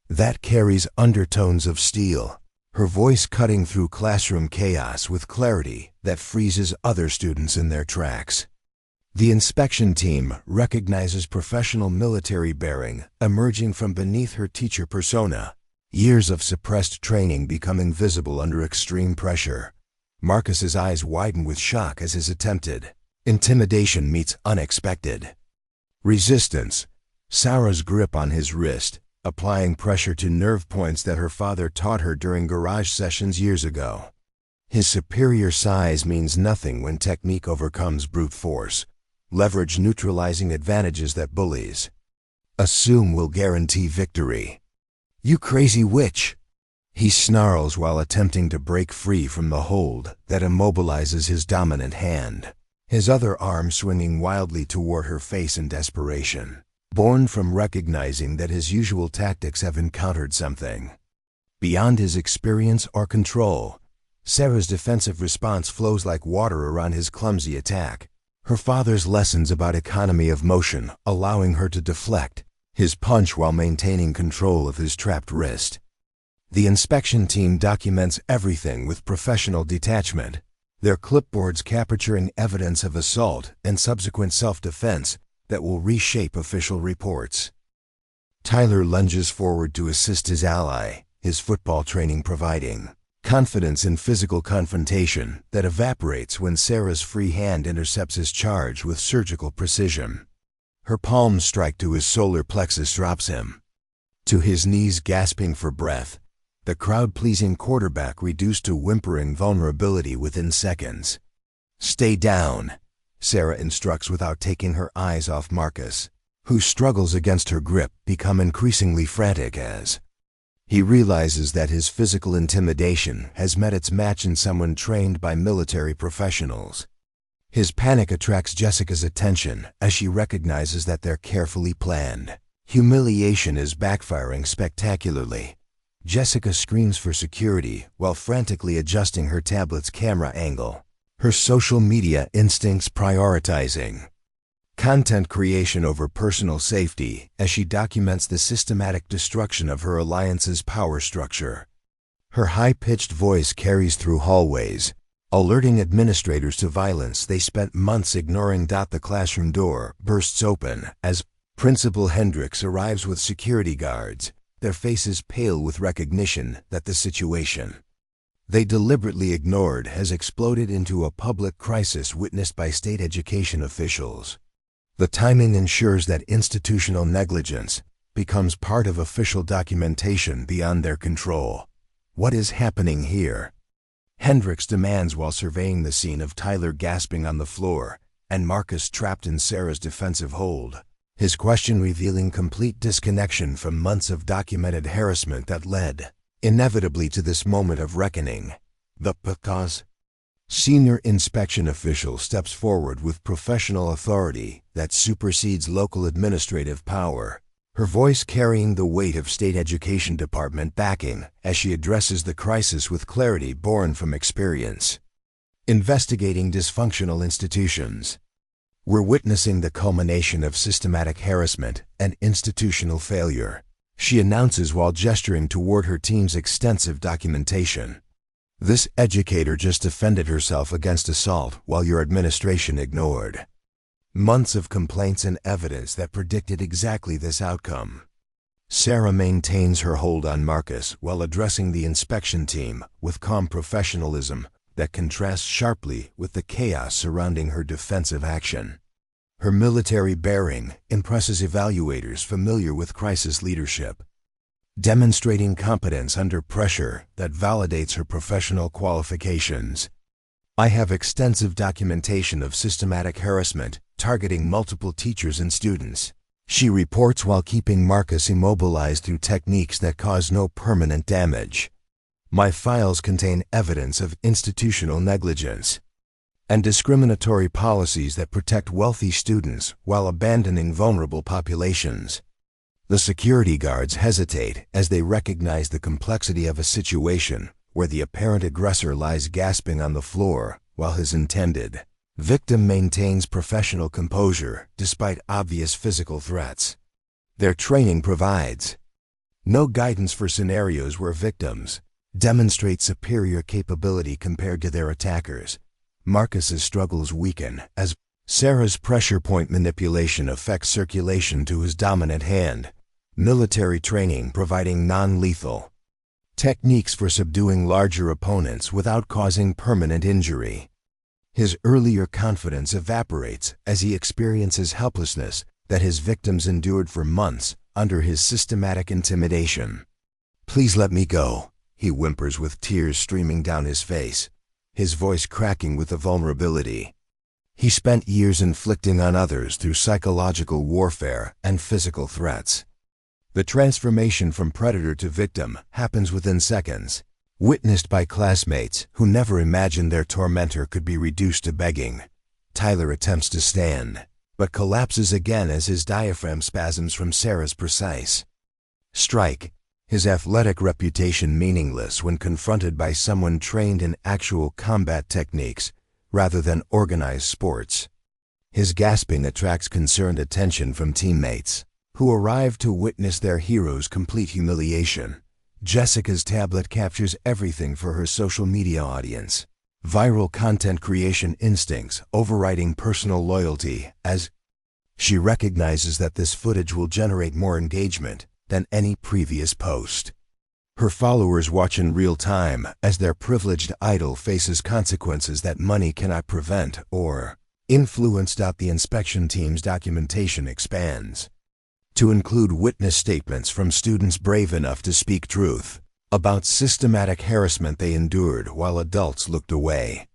That carries undertones of steel, her voice cutting through classroom chaos with clarity that freezes other students in their tracks. The inspection team recognizes professional military bearing emerging from beneath her teacher persona, years of suppressed training becoming visible under extreme pressure. Marcus's eyes widen with shock as his attempted intimidation meets unexpected resistance. Sarah's grip on his wrist, applying pressure to nerve points that her father taught her during garage sessions years ago. His superior size means nothing when technique overcomes brute force. Leverage neutralizing advantages that bullies assume will guarantee victory. "You crazy witch!" he snarls while attempting to break free from the hold that immobilizes his dominant hand, his other arm swinging wildly toward her face in desperation, born from recognizing that his usual tactics have encountered something beyond his experience or control. Sarah's defensive response flows like water around his clumsy attack, her father's lessons about economy of motion allowing her to deflect his punch while maintaining control of his trapped wrist. The inspection team documents everything with professional detachment, their clipboards capturing evidence of assault and subsequent self-defense that will reshape official reports. Tyler lunges forward to assist his ally, his football training providing confidence in physical confrontation that evaporates when Sarah's free hand intercepts his charge with surgical precision. Her palms strike to his solar plexus, drops him to his knees, gasping for breath, the crowd-pleasing quarterback reduced to whimpering vulnerability within seconds. "Stay down," Sarah instructs without taking her eyes off Marcus, who struggles against her grip, become increasingly frantic as he realizes that his physical intimidation has met its match in someone trained by military professionals. His panic attracts Jessica's attention as she recognizes that their carefully planned humiliation is backfiring spectacularly. Jessica screams for security while frantically adjusting her tablet's camera angle, her social media instincts prioritizing content creation over personal safety as she documents the systematic destruction of her alliance's power structure. Her high-pitched voice carries through hallways, alerting administrators to violence they spent months ignoring. The classroom door bursts open as Principal Hendricks arrives with security guards, their faces pale with recognition that the situation they deliberately ignored has exploded into a public crisis witnessed by state education officials. The timing ensures that institutional negligence becomes part of official documentation beyond their control. "What is happening here?" Hendricks demands while surveying the scene of Tyler gasping on the floor and Marcus trapped in Sarah's defensive hold, his question revealing complete disconnection from months of documented harassment that led inevitably to this moment of reckoning. The cause? Senior inspection official steps forward with professional authority that supersedes local administrative power, her voice carrying the weight of state education department backing as she addresses the crisis with clarity born from experience. Investigating dysfunctional institutions. We're witnessing the culmination of systematic harassment and institutional failure, she announces while gesturing toward her team's extensive documentation. This educator just defended herself against assault while your administration ignored months of complaints and evidence that predicted exactly this outcome. Sarah maintains her hold on Marcus while addressing the inspection team with calm professionalism that contrasts sharply with the chaos surrounding her defensive action. Her military bearing impresses evaluators familiar with crisis leadership, demonstrating competence under pressure that validates her professional qualifications. I have extensive documentation of systematic harassment targeting multiple teachers and students, she reports while keeping Marcus immobilized through techniques that cause no permanent damage. My files contain evidence of institutional negligence and discriminatory policies that protect wealthy students while abandoning vulnerable populations. The security guards hesitate as they recognize the complexity of a situation where the apparent aggressor lies gasping on the floor while his intended victim maintains professional composure despite obvious physical threats. Their training provides no guidance for scenarios where victims demonstrate superior capability compared to their attackers. Marcus's struggles weaken as Sarah's pressure point manipulation affects circulation to his dominant hand, military training providing non-lethal techniques for subduing larger opponents without causing permanent injury. His earlier confidence evaporates as he experiences helplessness that his victims endured for months under his systematic intimidation. "Please let me go," he whimpers with tears streaming down his face, his voice cracking with the vulnerability he spent years inflicting on others through psychological warfare and physical threats. The transformation from predator to victim happens within seconds, witnessed by classmates who never imagined their tormentor could be reduced to begging. Tyler attempts to stand, but collapses again as his diaphragm spasms from Sarah's precise strike, his athletic reputation meaningless when confronted by someone trained in actual combat techniques rather than organized sports. His gasping attracts concerned attention from teammates, who arrive to witness their hero's complete humiliation. Jessica's tablet captures everything for her social media audience. Viral content creation instincts overriding personal loyalty as she recognizes that this footage will generate more engagement than any previous post. Her followers watch in real time as their privileged idol faces consequences that money cannot prevent or influence. The inspection team's documentation expands to include witness statements from students brave enough to speak truth about systematic harassment they endured while adults looked away.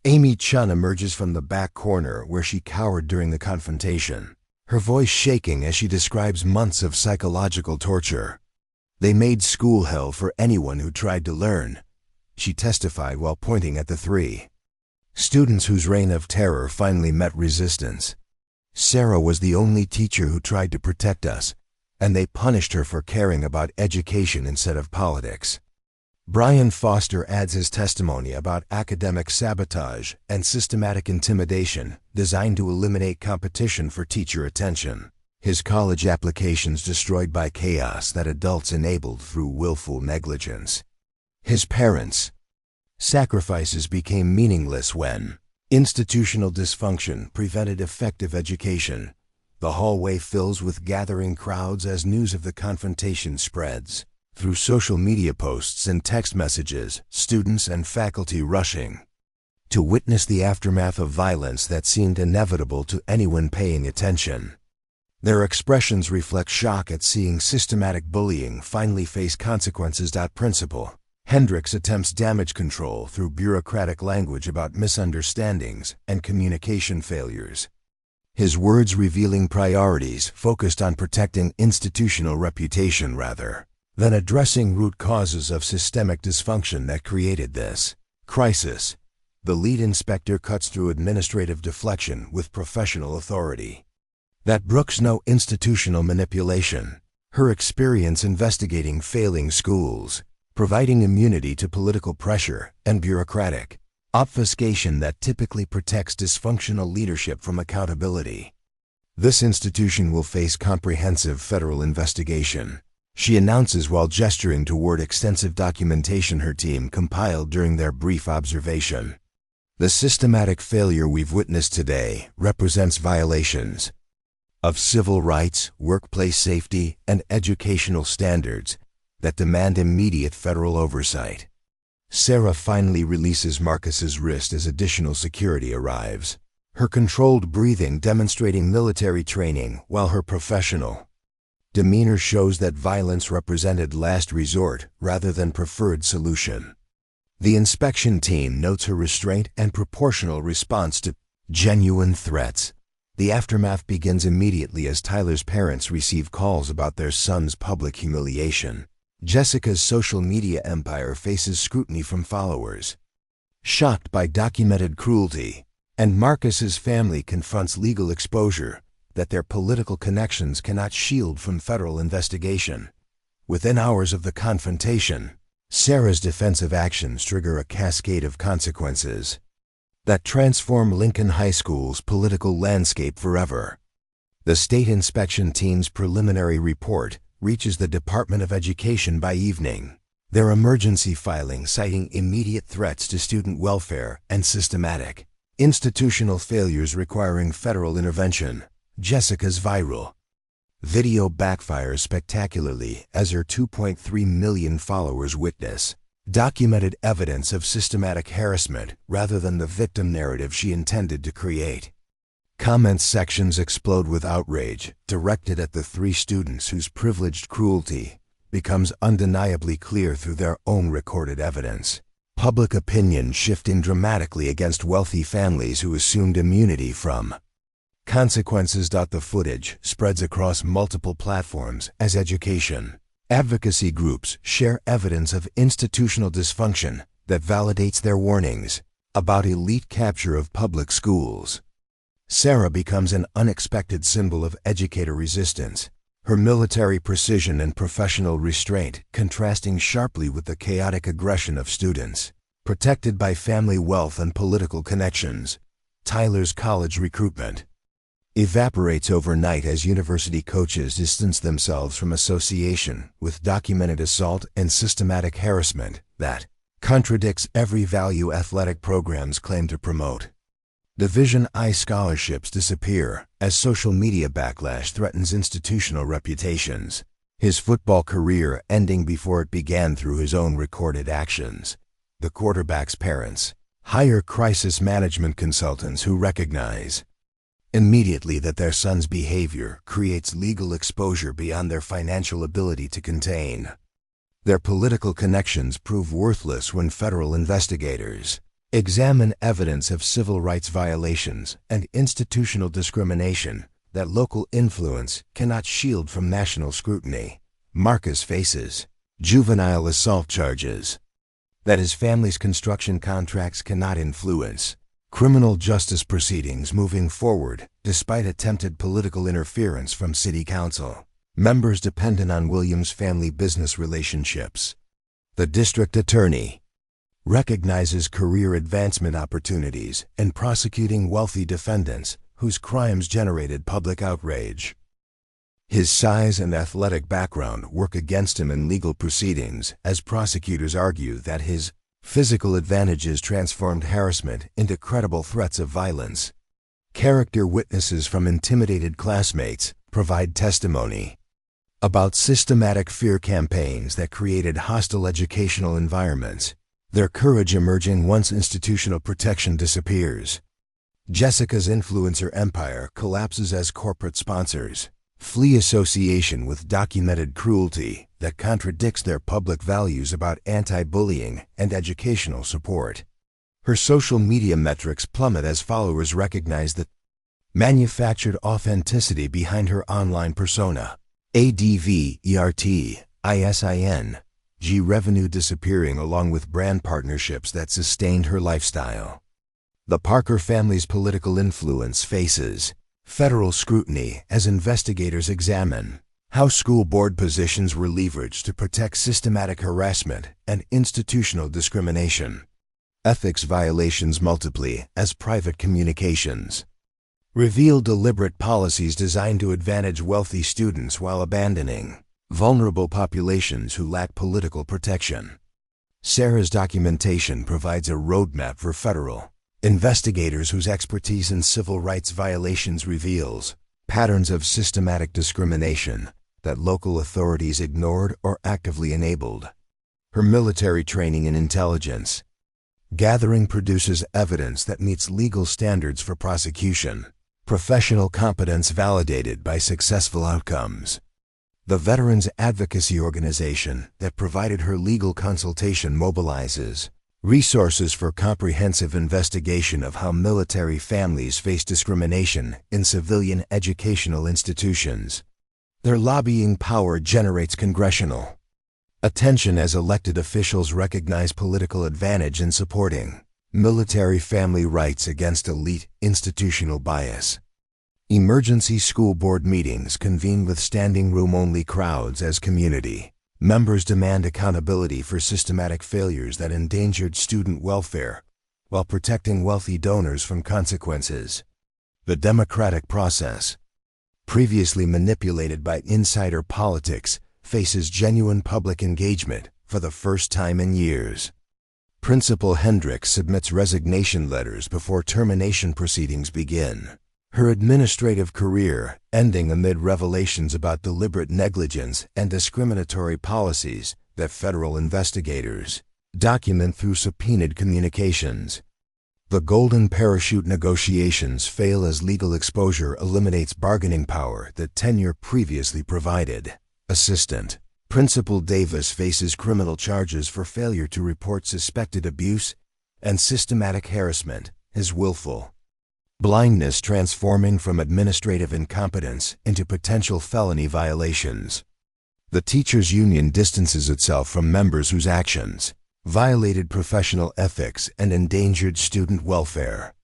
Amy Chun emerges from the back corner where she cowered during the confrontation, her voice shaking as she describes months of psychological torture. "They made school hell for anyone who tried to learn," she testified while pointing at the 3 students whose reign of terror finally met resistance. "Sarah was the only teacher who tried to protect us, and they punished her for caring about education instead of politics." Brian Foster adds his testimony about academic sabotage and systematic intimidation designed to eliminate competition for teacher attention. His college applications destroyed by chaos that adults enabled through willful negligence. His parents' sacrifices became meaningless when institutional dysfunction prevented effective education. The hallway fills with gathering crowds as news of the confrontation spreads. Through social media posts and text messages, students and faculty rushing to witness the aftermath of violence that seemed inevitable to anyone paying attention. Their expressions reflect shock at seeing systematic bullying finally face consequences. Principal Hendricks attempts damage control through bureaucratic language about misunderstandings and communication failures. His words revealing priorities focused on protecting institutional reputation rather than addressing root causes of systemic dysfunction that created this crisis. The lead inspector cuts through administrative deflection with professional authority. That brooks no institutional manipulation. Her experience investigating failing schools, providing immunity to political pressure and bureaucratic obfuscation that typically protects dysfunctional leadership from accountability. This institution will face comprehensive federal investigation, she announces while gesturing toward extensive documentation her team compiled during their brief observation. The systematic failure we've witnessed today represents violations of civil rights, workplace safety, and educational standards that demand immediate federal oversight. Sarah finally releases Marcus's wrist as additional security arrives, her controlled breathing demonstrating military training while her professional demeanor shows that violence represented last resort rather than preferred solution. The inspection team notes her restraint and proportional response to genuine threats. The aftermath begins immediately as Tyler's parents receive calls about their son's public humiliation. Jessica's social media empire faces scrutiny from followers, shocked by documented cruelty, and Marcus's family confronts legal exposure that their political connections cannot shield from federal investigation. Within hours of the confrontation, Sarah's defensive actions trigger a cascade of consequences that transform Lincoln High School's political landscape forever. The state inspection team's preliminary report reaches the Department of Education by evening, their emergency filing citing immediate threats to student welfare and systematic institutional failures requiring federal intervention. Jessica's viral video backfires spectacularly as her 2.3 million followers witness documented evidence of systematic harassment rather than the victim narrative she intended to create. Comment sections explode with outrage directed at the three students whose privileged cruelty becomes undeniably clear through their own recorded evidence. Public opinion shifting dramatically against wealthy families who assumed immunity from consequences. The footage spreads across multiple platforms as education advocacy groups share evidence of institutional dysfunction that validates their warnings about elite capture of public schools. Sarah becomes an unexpected symbol of educator resistance, her military precision and professional restraint contrasting sharply with the chaotic aggression of students. Protected by family wealth and political connections, Tyler's college recruitment evaporates overnight as university coaches distance themselves from association with documented assault and systematic harassment that contradicts every value athletic programs claim to promote. Division I scholarships disappear as social media backlash threatens institutional reputations, his football career ending before it began through his own recorded actions. The quarterback's parents hire crisis management consultants who recognize immediately that their son's behavior creates legal exposure beyond their financial ability to contain. Their political connections prove worthless when federal investigators examine evidence of civil rights violations and institutional discrimination that local influence cannot shield from national scrutiny. Marcus faces juvenile assault charges that his family's construction contracts cannot influence. Criminal justice proceedings moving forward despite attempted political interference from city council members dependent on Williams' family business relationships. The district attorney recognizes career advancement opportunities in prosecuting wealthy defendants whose crimes generated public outrage. His size and athletic background work against him in legal proceedings as prosecutors argue that his physical advantages transformed harassment into credible threats of violence. Character witnesses from intimidated classmates provide testimony about systematic fear campaigns that created hostile educational environments, their courage emerging once institutional protection disappears. Jessica's influencer empire collapses as corporate sponsors flee association with documented cruelty that contradicts their public values about anti-bullying and educational support. Her social media metrics plummet as followers recognize the manufactured authenticity behind her online persona. ADVERTISING revenue disappearing along with brand partnerships that sustained her lifestyle. The Parker family's political influence faces federal scrutiny as investigators examine how school board positions were leveraged to protect systematic harassment and institutional discrimination. Ethics violations multiply as private communications reveal deliberate policies designed to advantage wealthy students while abandoning vulnerable populations who lack political protection. Sarah's documentation provides a roadmap for federal investigators whose expertise in civil rights violations reveals patterns of systematic discrimination that local authorities ignored or actively enabled. Her military training in intelligence gathering produces evidence that meets legal standards for prosecution, professional competence validated by successful outcomes. The Veterans Advocacy Organization that provided her legal consultation mobilizes resources for comprehensive investigation of how military families face discrimination in civilian educational institutions. Their lobbying power generates congressional attention as elected officials recognize political advantage in supporting military family rights against elite institutional bias. Emergency school board meetings convene with standing room-only crowds as community members demand accountability for systematic failures that endangered student welfare while protecting wealthy donors from consequences. The democratic process, previously manipulated by insider politics, faces genuine public engagement for the first time in years. Principal Hendricks submits resignation letters before termination proceedings begin. Her administrative career ending amid revelations about deliberate negligence and discriminatory policies that federal investigators document through subpoenaed communications. The golden parachute negotiations fail as legal exposure eliminates bargaining power that tenure previously provided. Assistant Principal Davis faces criminal charges for failure to report suspected abuse and systematic harassment, his willful blindness transforming from administrative incompetence into potential felony violations. The teachers' union distances itself from members whose actions violated professional ethics and endangered student welfare.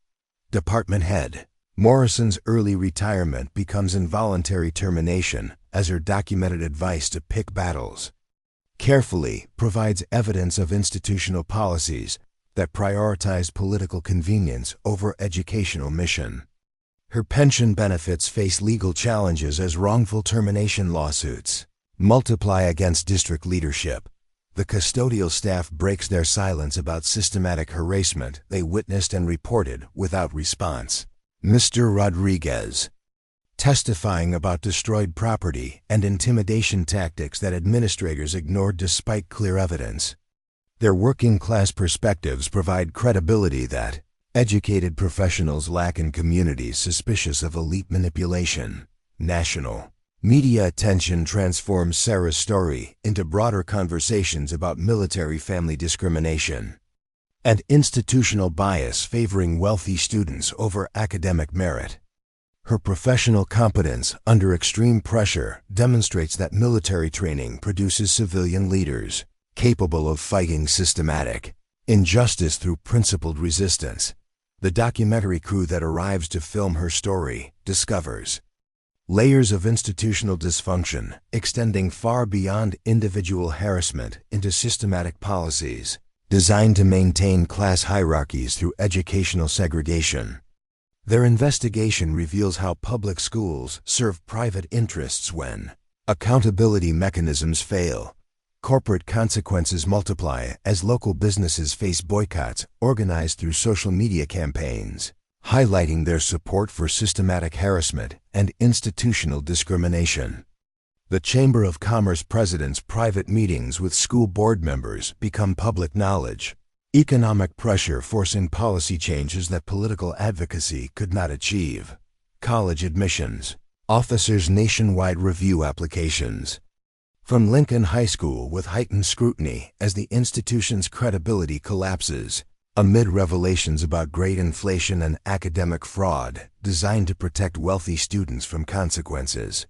Department Head Morrison's early retirement becomes involuntary termination as her documented advice to pick battles carefully provides evidence of institutional policies that prioritized political convenience over educational mission. Her pension benefits face legal challenges as wrongful termination lawsuits multiply against district leadership. The custodial staff breaks their silence about systematic harassment they witnessed and reported without response. Mr. Rodriguez, testifying about destroyed property and intimidation tactics that administrators ignored despite clear evidence. Their working-class perspectives provide credibility that educated professionals lack in communities suspicious of elite manipulation. National media attention transforms Sarah's story into broader conversations about military family discrimination and institutional bias favoring wealthy students over academic merit. Her professional competence under extreme pressure demonstrates that military training produces civilian leaders capable of fighting systematic injustice through principled resistance. The documentary crew that arrives to film her story discovers layers of institutional dysfunction extending far beyond individual harassment into systematic policies designed to maintain class hierarchies through educational segregation. Their investigation reveals how public schools serve private interests when accountability mechanisms fail. Corporate consequences multiply as local businesses face boycotts organized through social media campaigns, highlighting their support for systematic harassment and institutional discrimination. The Chamber of Commerce president's private meetings with school board members become public knowledge. Economic pressure forcing policy changes that political advocacy could not achieve. College admissions. Officers nationwide review applications from Lincoln High School with heightened scrutiny as the institution's credibility collapses, amid revelations about grade inflation and academic fraud designed to protect wealthy students from consequences.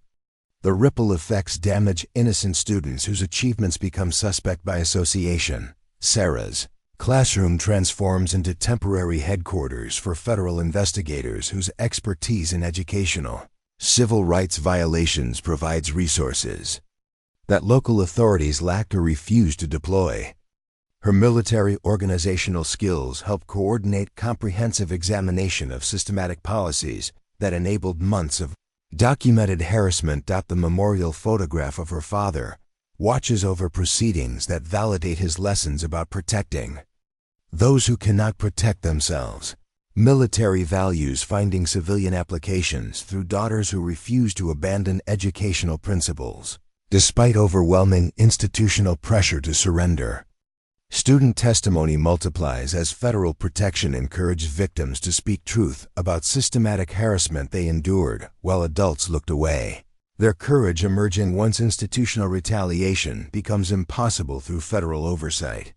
The ripple effects damage innocent students whose achievements become suspect by association. Sarah's Classroom transforms into temporary headquarters for federal investigators whose expertise in educational civil rights violations provides resources that local authorities lacked or refused to deploy. Her military organizational skills help coordinate comprehensive examination of systematic policies that enabled months of documented harassment. The memorial photograph of her father watches over proceedings that validate his lessons about protecting those who cannot protect themselves. Military values finding civilian applications through daughters who refuse to abandon educational principles, despite overwhelming institutional pressure to surrender. Student testimony multiplies as federal protection encouraged victims to speak truth about systematic harassment they endured while adults looked away. Their courage emerging once institutional retaliation becomes impossible through federal oversight.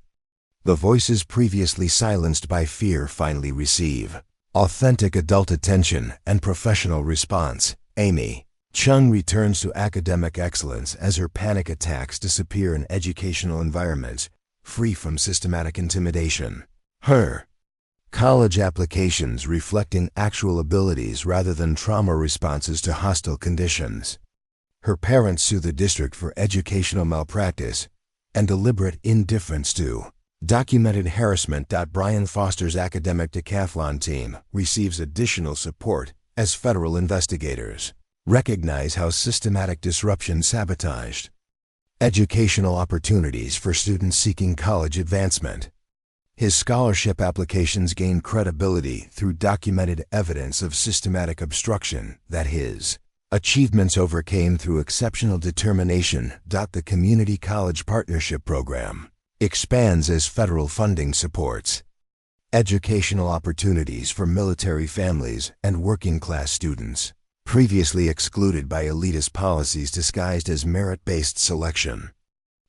The voices previously silenced by fear finally receive authentic adult attention and professional response. Amy Chung returns to academic excellence as her panic attacks disappear in educational environments free from systematic intimidation. Her college applications reflecting actual abilities rather than trauma responses to hostile conditions. Her parents sue the district for educational malpractice and deliberate indifference to documented harassment. Brian Foster's academic decathlon team receives additional support as federal investigators recognize how systematic disruption sabotaged educational opportunities for students seeking college advancement. His scholarship applications gain credibility through documented evidence of systematic obstruction that his achievements overcame through exceptional determination. The Community College Partnership Program expands as federal funding supports educational opportunities for military families and working-class students, previously excluded by elitist policies disguised as merit-based selection.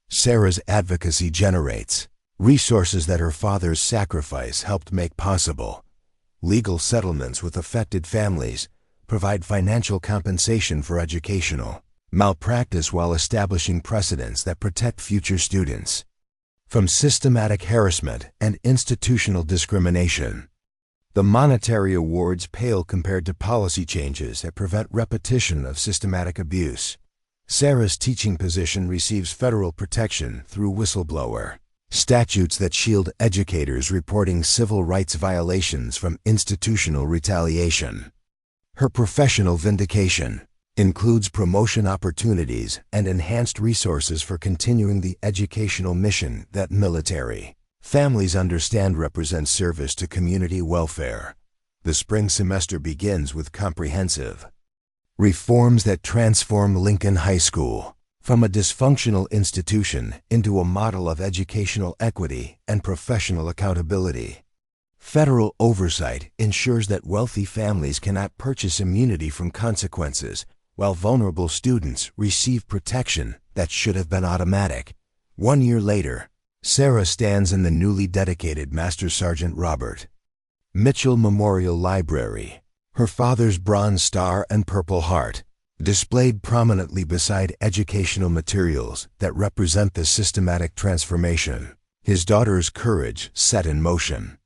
Sarah's advocacy generates resources that her father's sacrifice helped make possible. Legal settlements with affected families provide financial compensation for educational malpractice while establishing precedents that protect future students from systematic harassment and institutional discrimination. The monetary awards pale compared to policy changes that prevent repetition of systematic abuse. Sarah's teaching position receives federal protection through whistleblower statutes that shield educators reporting civil rights violations from institutional retaliation. Her professional vindication includes promotion opportunities and enhanced resources for continuing the educational mission that military families understand represents service to community welfare. The spring semester begins with comprehensive reforms that transform Lincoln High School from a dysfunctional institution into a model of educational equity and professional accountability. Federal oversight ensures that wealthy families cannot purchase immunity from consequences, while vulnerable students receive protection that should have been automatic. 1 year later, Sarah stands in the newly dedicated Master Sergeant Robert Mitchell Memorial Library, her father's Bronze Star and Purple Heart displayed prominently beside educational materials that represent the systematic transformation his daughter's courage set in motion.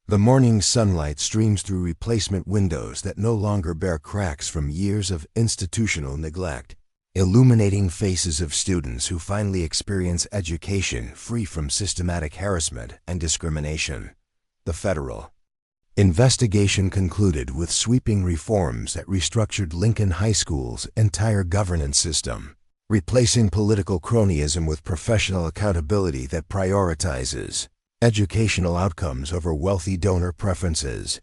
The morning sunlight streams through replacement windows that no longer bear cracks from years of institutional neglect, illuminating faces of students who finally experience education free from systematic harassment and discrimination. The federal investigation concluded with sweeping reforms that restructured Lincoln High School's entire governance system, replacing political cronyism with professional accountability that prioritizes educational outcomes over wealthy donor preferences.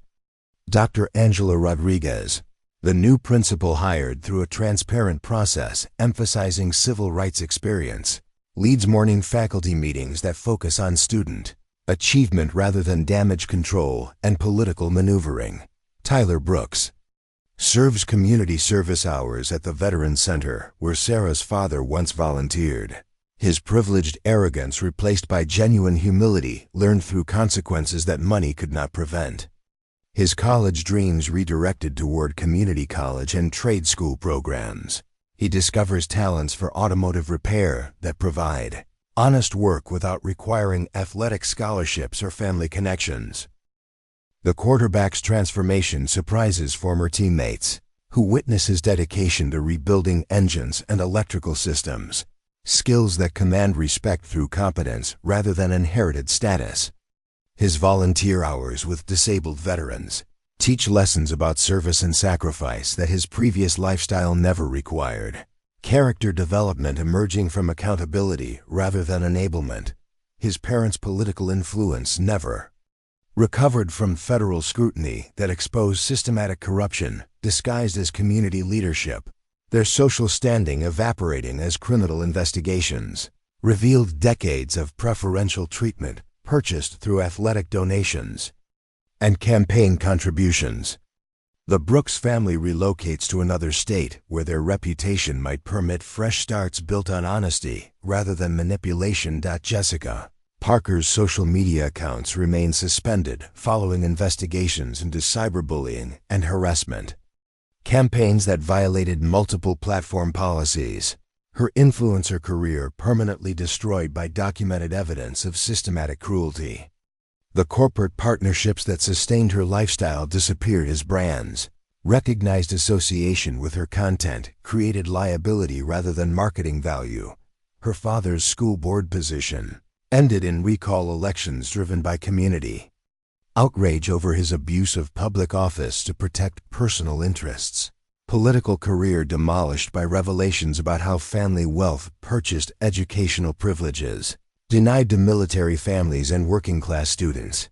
Dr. Angela Rodriguez, the new principal hired through a transparent process emphasizing civil rights experience, leads morning faculty meetings that focus on student achievement rather than damage control and political maneuvering. Tyler Brooks serves community service hours at the Veterans Center where Sarah's father once volunteered. His privileged arrogance replaced by genuine humility learned through consequences that money could not prevent. His college dreams redirected toward community college and trade school programs. He discovers talents for automotive repair that provide honest work without requiring athletic scholarships or family connections. The quarterback's transformation surprises former teammates, who witness his dedication to rebuilding engines and electrical systems, skills that command respect through competence rather than inherited status. His volunteer hours with disabled veterans teach lessons about service and sacrifice that his previous lifestyle never required. Character development emerging from accountability rather than enablement. His parents' political influence never recovered from federal scrutiny that exposed systematic corruption disguised as community leadership. Their social standing evaporating as criminal investigations revealed decades of preferential treatment purchased through athletic donations and campaign contributions. The Brooks family relocates to another state where their reputation might permit fresh starts built on honesty rather than manipulation. Jessica Parker's social media accounts remain suspended following investigations into cyberbullying and harassment, campaigns that violated multiple platform policies. Her influencer career permanently destroyed by documented evidence of systematic cruelty. The corporate partnerships that sustained her lifestyle disappeared as brands. Recognized association with her content created liability rather than marketing value. Her father's school board position ended in recall elections driven by community outrage over his abuse of public office to protect personal interests. Political career demolished by revelations about how family wealth purchased educational privileges denied to military families and working-class students.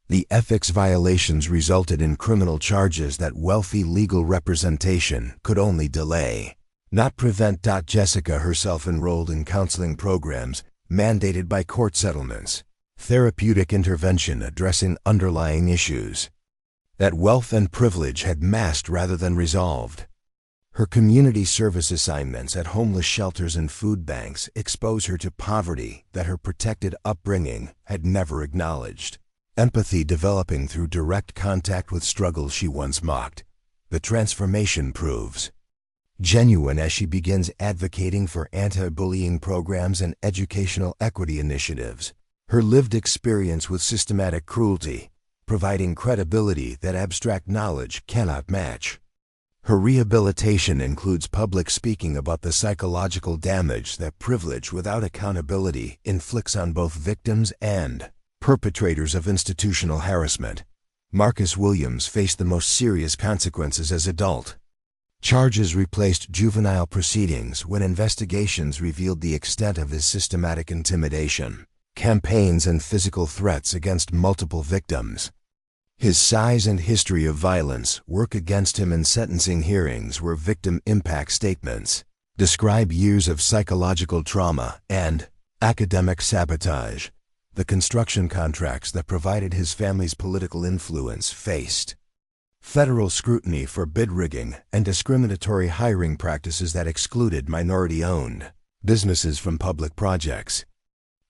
The ethics violations resulted in criminal charges that wealthy legal representation could only delay, not prevent. Jessica herself enrolled in counseling programs mandated by court settlements, therapeutic intervention addressing underlying issues that wealth and privilege had masked rather than resolved. Her community service assignments at homeless shelters and food banks expose her to poverty that her protected upbringing had never acknowledged. Empathy developing through direct contact with struggles she once mocked. The transformation proves genuine as she begins advocating for anti-bullying programs and educational equity initiatives. Her lived experience with systematic cruelty, providing credibility that abstract knowledge cannot match. Her rehabilitation includes public speaking about the psychological damage that privilege without accountability inflicts on both victims and perpetrators of institutional harassment. Marcus Williams faced the most serious consequences as adult. Charges replaced juvenile proceedings when investigations revealed the extent of his systematic intimidation, campaigns and physical threats against multiple victims. His size and history of violence work against him in sentencing hearings where victim impact statements describe years of psychological trauma and academic sabotage. The construction contracts that provided his family's political influence faced federal scrutiny for bid rigging and discriminatory hiring practices that excluded minority-owned businesses from public projects.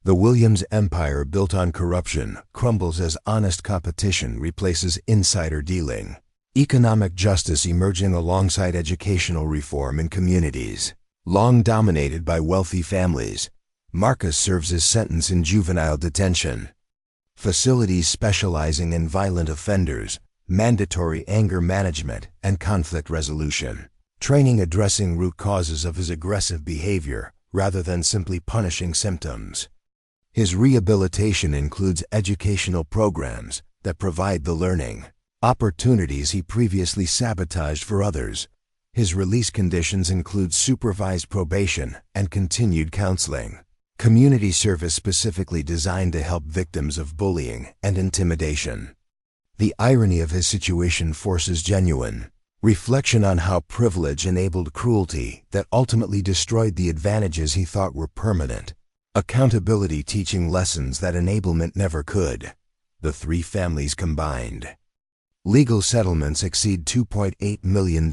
The Williams empire built on corruption crumbles as honest competition replaces insider dealing. Economic justice emerging alongside educational reform in communities long dominated by wealthy families. Marcus serves his sentence in juvenile detention. Facilities specializing in violent offenders, mandatory anger management, and conflict resolution. Training addressing root causes of his aggressive behavior rather than simply punishing symptoms. His rehabilitation includes educational programs that provide the learning opportunities he previously sabotaged for others. His release conditions include supervised probation and continued counseling. Community service specifically designed to help victims of bullying and intimidation. The irony of his situation forces genuine reflection on how privilege enabled cruelty that ultimately destroyed the advantages he thought were permanent. Accountability teaching lessons that enablement never could. The three families combined. Legal settlements exceed $2.8 million.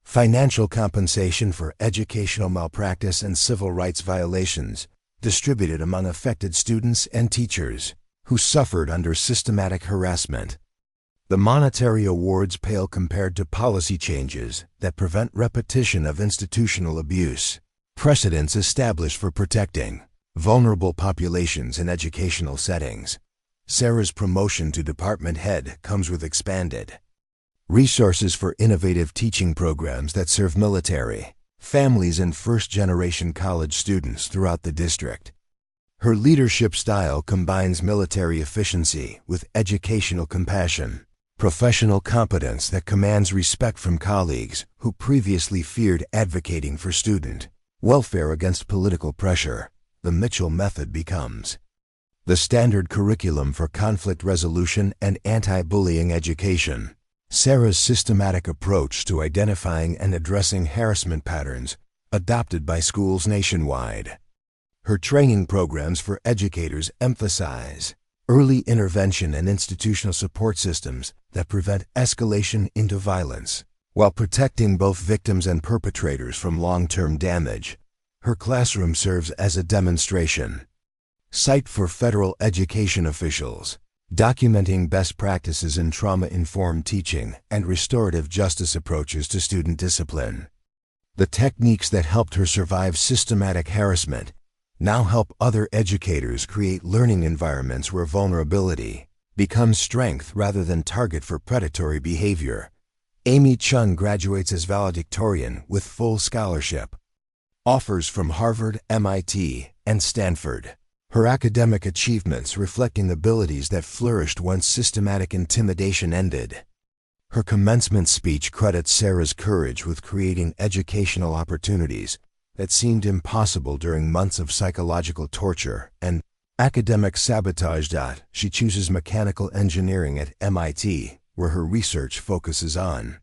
Financial compensation for educational malpractice and civil rights violations distributed among affected students and teachers who suffered under systematic harassment. The monetary awards pale compared to policy changes that prevent repetition of institutional abuse. Precedents established for protecting Vulnerable populations in educational settings. Sarah's promotion to department head comes with expanded resources for innovative teaching programs that serve military, families, and first-generation college students throughout the district. Her leadership style combines military efficiency with educational compassion, professional competence that commands respect from colleagues who previously feared advocating for student welfare against political pressure. The Mitchell method becomes the standard curriculum for conflict resolution and anti-bullying education. Sarah's systematic approach to identifying and addressing harassment patterns adopted by schools nationwide. Her training programs for educators emphasize early intervention and institutional support systems that prevent escalation into violence, while protecting both victims and perpetrators from long-term damage. Her classroom serves as a demonstration site for federal education officials, documenting best practices in trauma-informed teaching and restorative justice approaches to student discipline. The techniques that helped her survive systematic harassment now help other educators create learning environments where vulnerability becomes strength rather than target for predatory behavior. Amy Chun graduates as valedictorian with full scholarship. Offers from Harvard, MIT, and Stanford. Her academic achievements reflecting abilities that flourished once systematic intimidation ended. Her commencement speech credits Sarah's courage with creating educational opportunities that seemed impossible during months of psychological torture and academic sabotage. She chooses mechanical engineering at MIT, where her research focuses on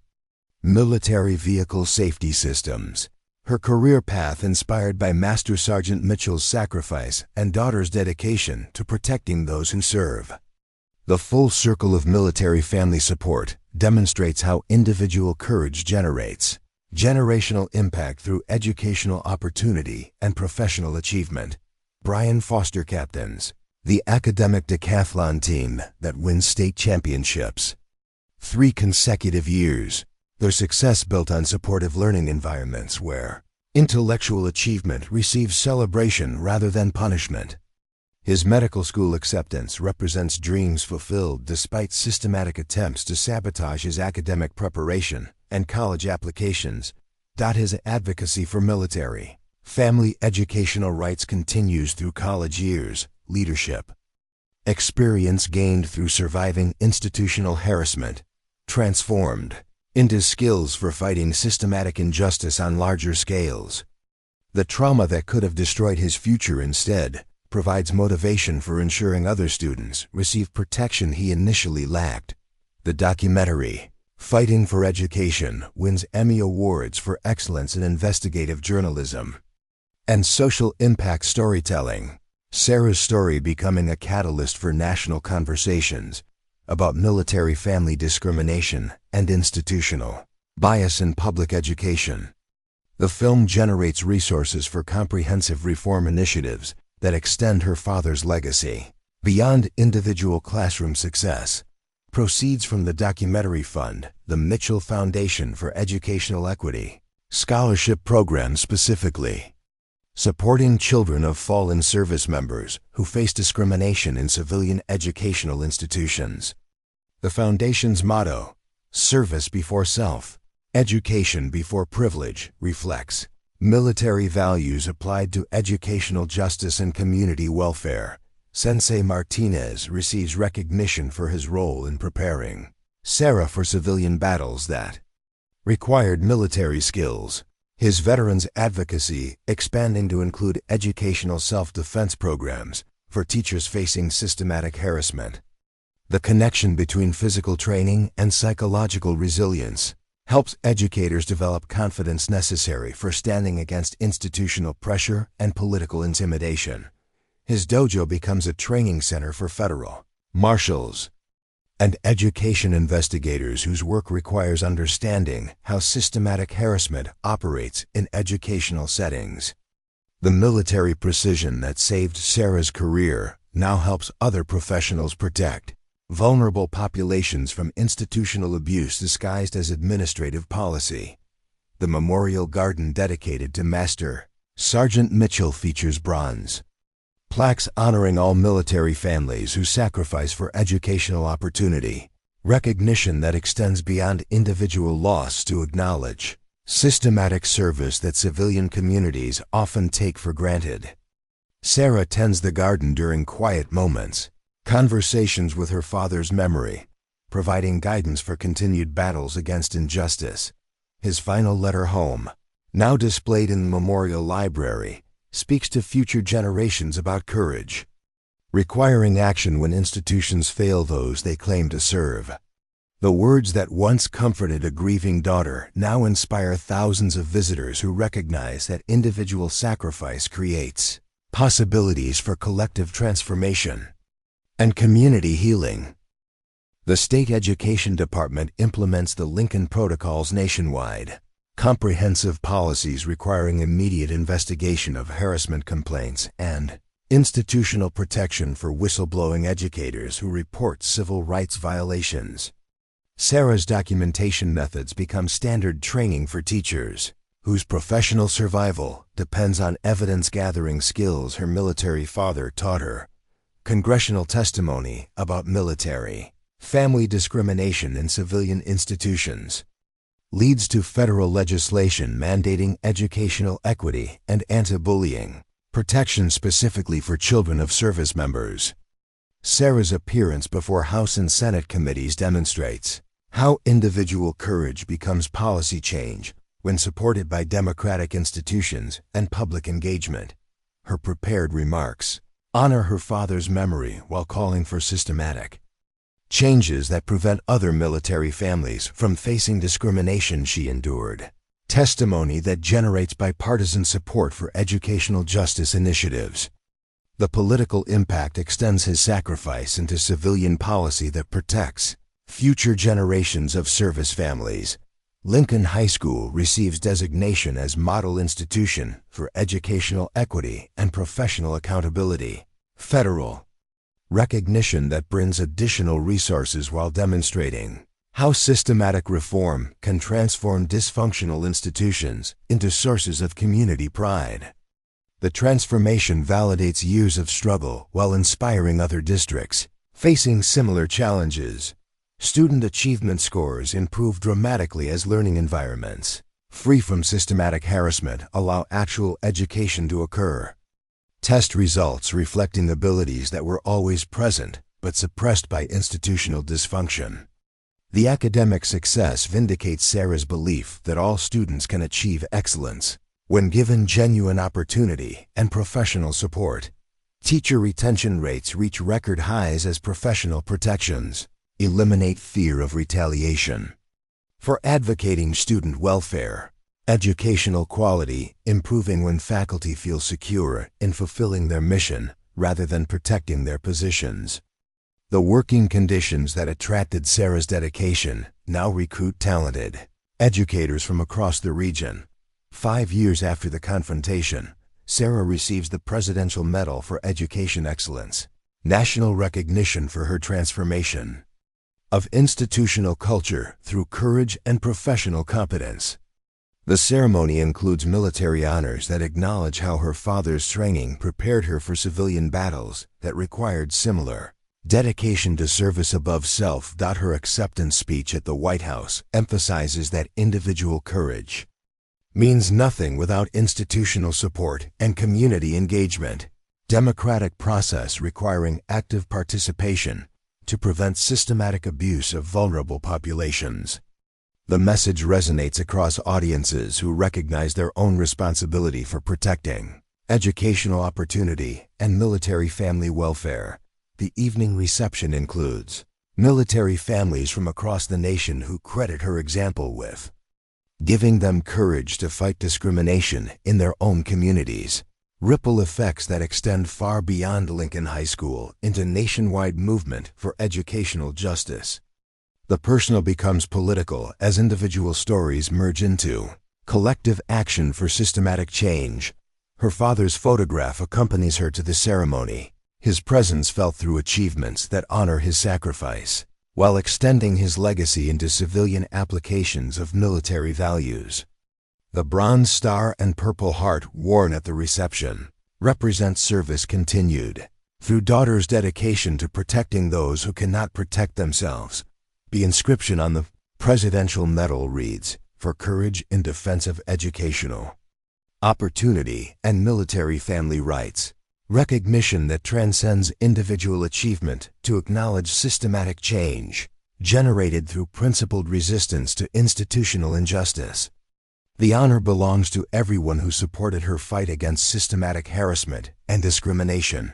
military vehicle safety systems. Her career path inspired by Master Sergeant Mitchell's sacrifice and daughter's dedication to protecting those who serve. The full circle of military family support demonstrates how individual courage generates generational impact through educational opportunity and professional achievement. Brian Foster captains the academic decathlon team that wins state championships 3 consecutive years. Their success built on supportive learning environments where intellectual achievement receives celebration rather than punishment. His medical school acceptance represents dreams fulfilled despite systematic attempts to sabotage his academic preparation and college applications. His advocacy for military family educational rights continues through college years. Leadership experience gained through surviving institutional harassment transformed into skills for fighting systematic injustice on larger scales. The trauma that could have destroyed his future instead provides motivation for ensuring other students receive protection he initially lacked. The documentary, Fighting for Education, wins Emmy Awards for excellence in investigative journalism and social impact storytelling. Sarah's story becoming a catalyst for national conversations about military family discrimination and institutional bias in public education. The film generates resources for comprehensive reform initiatives that extend her father's legacy beyond individual classroom success. Proceeds from the documentary fund the Mitchell Foundation for Educational Equity scholarship program, specifically supporting children of fallen service members who face discrimination in civilian educational institutions. The Foundation's motto, Service Before Self, Education Before Privilege, reflects military values applied to educational justice and community welfare. Sensei Martinez receives recognition for his role in preparing Sarah for civilian battles that required military skills. His veterans advocacy expanding to include educational self-defense programs for teachers facing systematic harassment. The connection between physical training and psychological resilience helps educators develop confidence necessary for standing against institutional pressure and political intimidation. His dojo becomes a training center for federal marshals and education investigators whose work requires understanding how systematic harassment operates in educational settings. The military precision that saved Sarah's career now helps other professionals protect vulnerable populations from institutional abuse disguised as administrative policy. The memorial garden dedicated to Master Sergeant Mitchell features bronze Plaques honoring all military families who sacrifice for educational opportunity. Recognition that extends beyond individual loss to acknowledge systematic service that civilian communities often take for granted. Sarah tends the garden during quiet moments, conversations with her father's memory, providing guidance for continued battles against injustice. His final letter home, now displayed in the Memorial Library, speaks to future generations about courage, requiring action when institutions fail those they claim to serve. The words that once comforted a grieving daughter now inspire thousands of visitors who recognize that individual sacrifice creates possibilities for collective transformation and community healing. The State Education Department implements the Lincoln Protocols nationwide, comprehensive policies requiring immediate investigation of harassment complaints and institutional protection for whistleblowing educators who report civil rights violations. Sarah's documentation methods become standard training for teachers, whose professional survival depends on evidence-gathering skills her military father taught her. Congressional testimony about military family discrimination in civilian institutions leads to federal legislation mandating educational equity and anti-bullying protection specifically for children of service members. Sarah's appearance before House and Senate committees demonstrates how individual courage becomes policy change when supported by democratic institutions and public engagement. Her prepared remarks honor her father's memory while calling for systematic changes that prevent other military families from facing discrimination she endured. Testimony that generates bipartisan support for educational justice initiatives. The political impact extends his sacrifice into civilian policy that protects future generations of service families. Lincoln High School receives designation as Model Institution for Educational Equity and Professional Accountability. Federal recognition that brings additional resources while demonstrating how systematic reform can transform dysfunctional institutions into sources of community pride. The transformation validates years of struggle while inspiring other districts facing similar challenges. Student achievement scores improve dramatically as learning environments, free from systematic harassment, allow actual education to occur. Test results reflecting abilities that were always present but suppressed by institutional dysfunction. The academic success vindicates Sarah's belief that all students can achieve excellence when given genuine opportunity and professional support. Teacher retention rates reach record highs as professional protections eliminate fear of retaliation. For advocating student welfare, educational quality improving when faculty feel secure in fulfilling their mission rather than protecting their positions. The working conditions that attracted Sarah's dedication now recruit talented educators from across the region. 5 years after the confrontation, Sarah receives the Presidential Medal for Education Excellence, national recognition for her transformation of institutional culture through courage and professional competence. The ceremony includes military honors that acknowledge how her father's training prepared her for civilian battles that required similar dedication to service above self. Her acceptance speech at the White House emphasizes that individual courage means nothing without institutional support and community engagement. Democratic process requiring active participation to prevent systematic abuse of vulnerable populations. The message resonates across audiences who recognize their own responsibility for protecting educational opportunity and military family welfare. The evening reception includes military families from across the nation who credit her example with giving them courage to fight discrimination in their own communities. Ripple effects that extend far beyond Lincoln High School into nationwide movement for educational justice. The personal becomes political as individual stories merge into collective action for systematic change. Her father's photograph accompanies her to the ceremony, his presence felt through achievements that honor his sacrifice, while extending his legacy into civilian applications of military values. The Bronze Star and Purple Heart worn at the reception represent service continued. Through daughter's dedication to protecting those who cannot protect themselves. The inscription on the presidential medal reads, "For courage in defense of educational opportunity and military family rights." Recognition that transcends individual achievement to acknowledge systematic change, generated through principled resistance to institutional injustice. The honor belongs to everyone who supported her fight against systematic harassment and discrimination.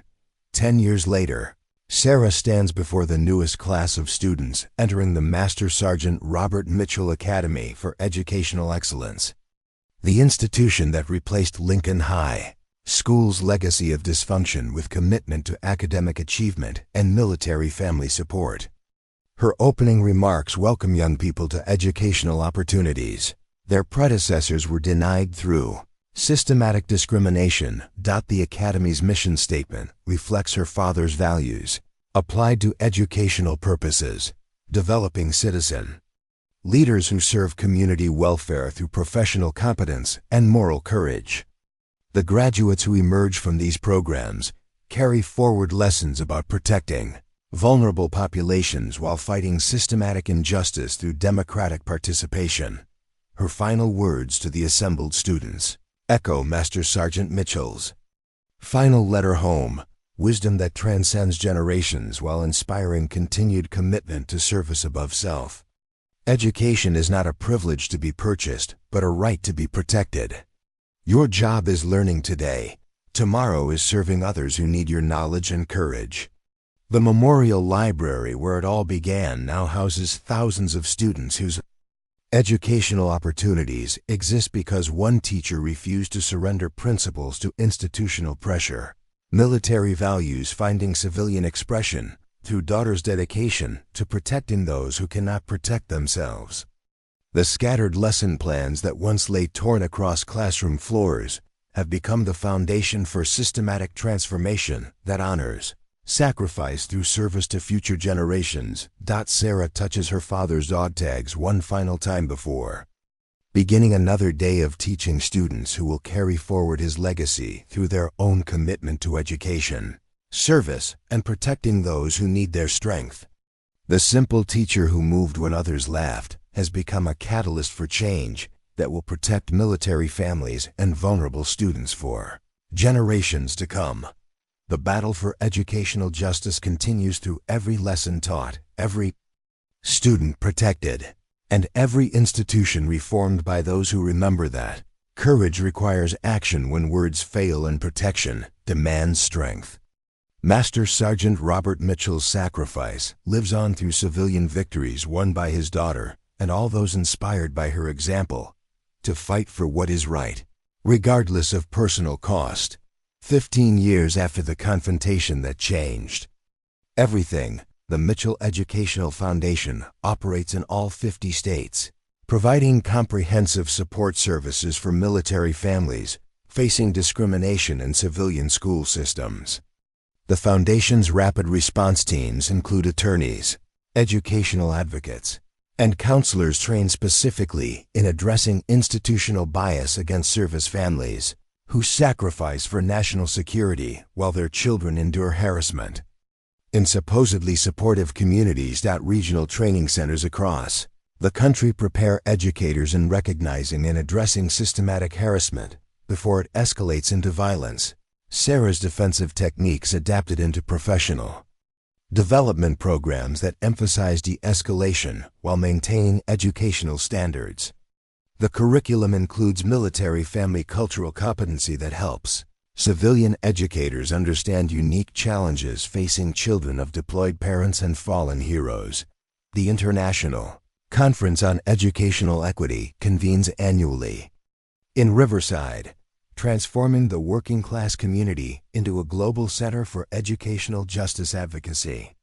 10 years later, Sarah stands before the newest class of students entering the Master Sergeant Robert Mitchell Academy for Educational Excellence. The institution that replaced Lincoln High School's legacy of dysfunction with commitment to academic achievement and military family support. Her opening remarks welcome young people to educational opportunities their predecessors were denied through systematic discrimination. The Academy's mission statement reflects her father's values, applied to educational purposes, developing citizen leaders who serve community welfare through professional competence and moral courage. The graduates who emerge from these programs carry forward lessons about protecting vulnerable populations while fighting systematic injustice through democratic participation. Her final words to the assembled students echo Master Sergeant Mitchell's final letter home, wisdom that transcends generations while inspiring continued commitment to service above self. Education is not a privilege to be purchased, but a right to be protected. Your job is learning today. Tomorrow is serving others who need your knowledge and courage. The Memorial Library, where it all began, now houses thousands of students whose educational opportunities exist because one teacher refused to surrender principles to institutional pressure. Military values finding civilian expression through daughter's dedication to protecting those who cannot protect themselves. The scattered lesson plans that once lay torn across classroom floors have become the foundation for systematic transformation that honors sacrifice through service to future generations. Sarah touches her father's dog tags one final time before beginning another day of teaching students who will carry forward his legacy through their own commitment to education, service, and protecting those who need their strength. The simple teacher who moved when others laughed has become a catalyst for change that will protect military families and vulnerable students for generations to come. The battle for educational justice continues through every lesson taught, every student protected, and every institution reformed by those who remember that courage requires action when words fail and protection demands strength. Master Sergeant Robert Mitchell's sacrifice lives on through civilian victories won by his daughter and all those inspired by her example to fight for what is right, regardless of personal cost. 15 years after the confrontation that changed everything, the Mitchell Educational Foundation operates in all 50 states, providing comprehensive support services for military families facing discrimination in civilian school systems. The Foundation's rapid response teams include attorneys, educational advocates, and counselors trained specifically in addressing institutional bias against service families who sacrifice for national security while their children endure harassment. In supposedly supportive communities, regional training centers across the country prepare educators in recognizing and addressing systematic harassment before it escalates into violence. Sarah's defensive techniques adapted into professional development programs that emphasize de-escalation while maintaining educational standards. The curriculum includes military family cultural competency that helps civilian educators understand unique challenges facing children of deployed parents and fallen heroes. The International Conference on Educational Equity convenes annually in Riverside, transforming the working class community into a global center for educational justice advocacy.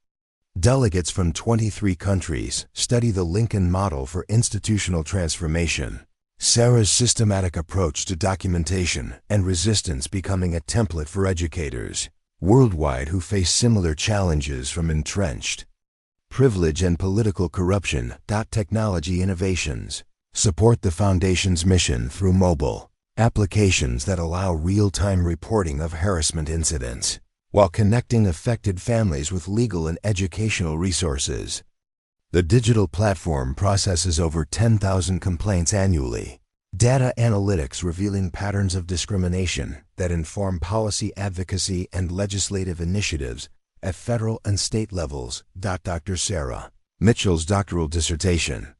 Delegates from 23 countries study the Lincoln model for institutional transformation. Sarah's systematic approach to documentation and resistance becoming a template for educators worldwide who face similar challenges from entrenched privilege and political corruption. Technology innovations support the Foundation's mission through mobile applications that allow real-time reporting of harassment incidents, while connecting affected families with legal and educational resources. The digital platform processes over 10,000 complaints annually. Data analytics revealing patterns of discrimination that inform policy advocacy and legislative initiatives at federal and state levels. Dr. Sarah Mitchell's doctoral dissertation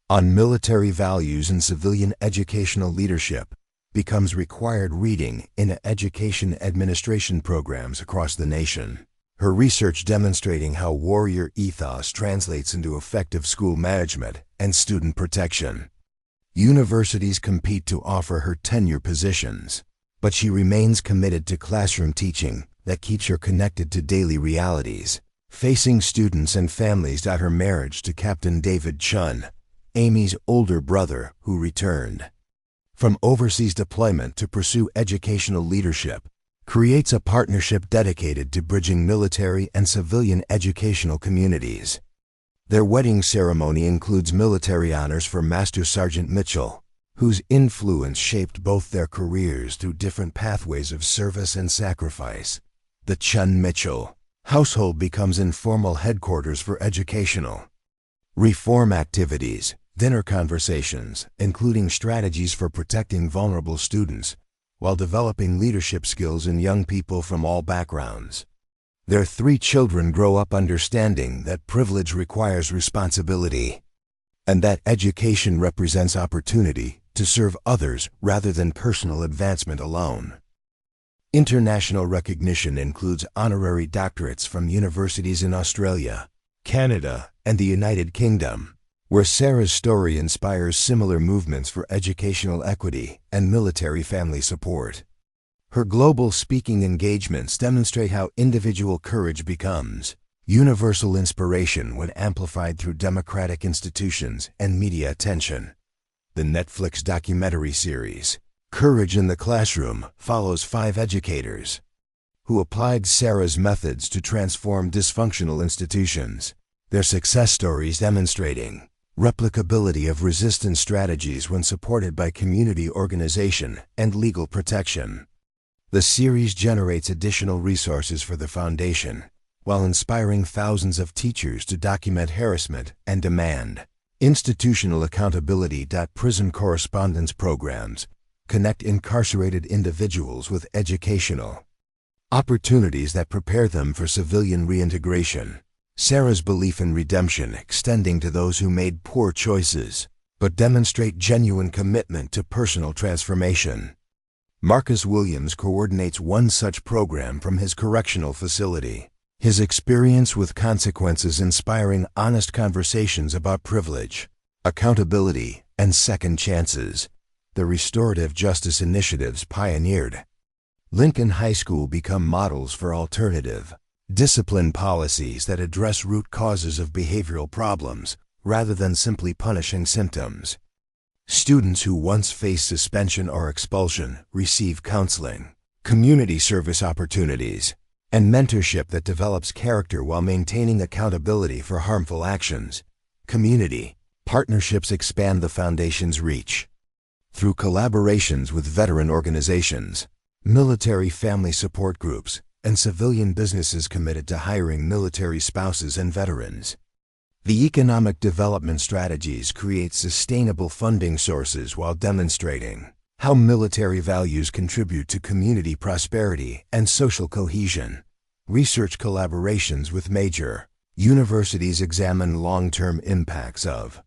on military values and civilian educational leadership becomes required reading in education administration programs across the nation. Her research demonstrating how warrior ethos translates into effective school management and student protection. Universities compete to offer her tenure positions, but she remains committed to classroom teaching that keeps her connected to daily realities, facing students and families. Her marriage to Captain David Chun, Amy's older brother who returned from overseas deployment to pursue educational leadership, creates a partnership dedicated to bridging military and civilian educational communities. Their wedding ceremony includes military honors for Master Sergeant Mitchell, whose influence shaped both their careers through different pathways of service and sacrifice. The Chun-Mitchell household becomes informal headquarters for educational reform activities, dinner conversations, including strategies for protecting vulnerable students, while developing leadership skills in young people from all backgrounds. Their 3 children grow up understanding that privilege requires responsibility, and that education represents opportunity to serve others rather than personal advancement alone. International recognition includes honorary doctorates from universities in Australia, Canada, and the United Kingdom, where Sarah's story inspires similar movements for educational equity and military family support. Her global speaking engagements demonstrate how individual courage becomes universal inspiration when amplified through democratic institutions and media attention. The Netflix documentary series, Courage in the Classroom, follows 5 educators who applied Sarah's methods to transform dysfunctional institutions, their success stories demonstrating replicability of resistance strategies when supported by community organization and legal protection. The series generates additional resources for the foundation, while inspiring thousands of teachers to document harassment and demand institutional accountability. Prison correspondence programs connect incarcerated individuals with educational opportunities that prepare them for civilian reintegration. Sarah's belief in redemption extending to those who made poor choices, but demonstrate genuine commitment to personal transformation. Marcus Williams coordinates one such program from his correctional facility, his experience with consequences inspiring honest conversations about privilege, accountability, and second chances. The restorative justice initiatives pioneered Lincoln High School become models for alternative discipline policies that address root causes of behavioral problems rather than simply punishing symptoms. Students who once faced suspension or expulsion receive counseling, community service opportunities, and mentorship that develops character while maintaining accountability for harmful actions. Community partnerships expand the foundation's reach through collaborations with veteran organizations, military family support groups, and civilian businesses committed to hiring military spouses and veterans. The economic development strategies create sustainable funding sources while demonstrating how military values contribute to community prosperity and social cohesion. Research collaborations with major universities examine long-term impacts of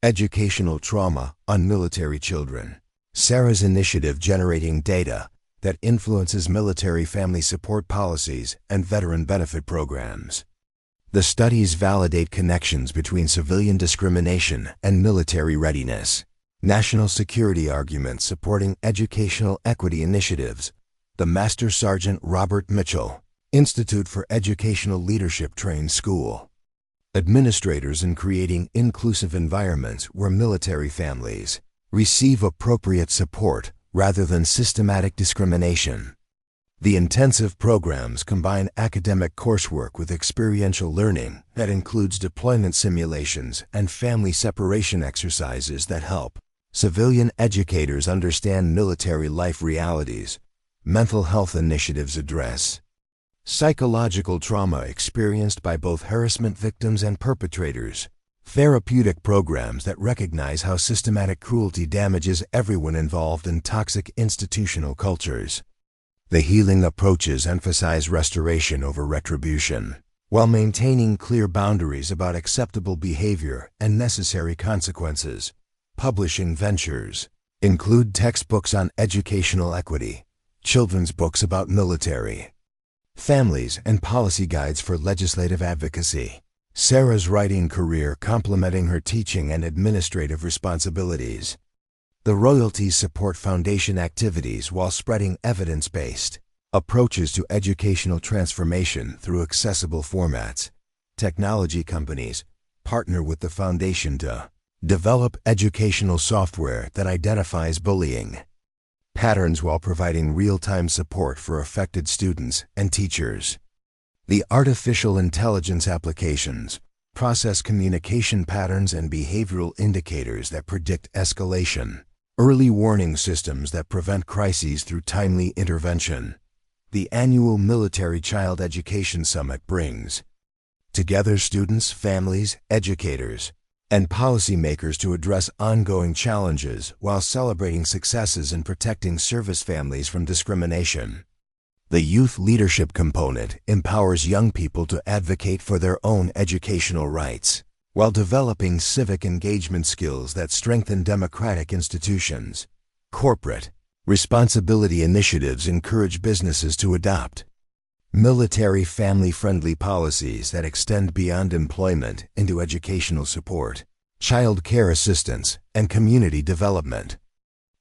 educational trauma on military children. Sarah's initiative generating data that influences military family support policies and veteran benefit programs. The studies validate connections between civilian discrimination and military readiness. National security arguments supporting educational equity initiatives. The Master Sergeant Robert Mitchell Institute for Educational Leadership trains school administrators in creating inclusive environments where military families receive appropriate support rather than systematic discrimination. The intensive programs combine academic coursework with experiential learning that includes deployment simulations and family separation exercises that help Civilian educators understand military life realities. Mental health initiatives address psychological trauma experienced by both harassment victims and perpetrators. Therapeutic programs that recognize how systematic cruelty damages everyone involved in toxic institutional cultures. The healing approaches emphasize restoration over retribution, while maintaining clear boundaries about acceptable behavior and necessary consequences. Publishing ventures include textbooks on educational equity, children's books about military families, and policy guides for legislative advocacy. Sarah's writing career complementing her teaching and administrative responsibilities. The royalties support foundation activities while spreading evidence-based approaches to educational transformation through accessible formats. Technology companies partner with the foundation to develop educational software that identifies bullying patterns while providing real-time support for affected students and teachers. The artificial intelligence applications process communication patterns and behavioral indicators that predict escalation, early warning systems that prevent crises through timely intervention. The annual Military Child Education Summit brings together students, families, educators, and policymakers to address ongoing challenges while celebrating successes in protecting service families from discrimination. The youth leadership component empowers young people to advocate for their own educational rights, while developing civic engagement skills that strengthen democratic institutions. Corporate responsibility initiatives encourage businesses to adopt military family-friendly policies that extend beyond employment into educational support, child care assistance, and community development.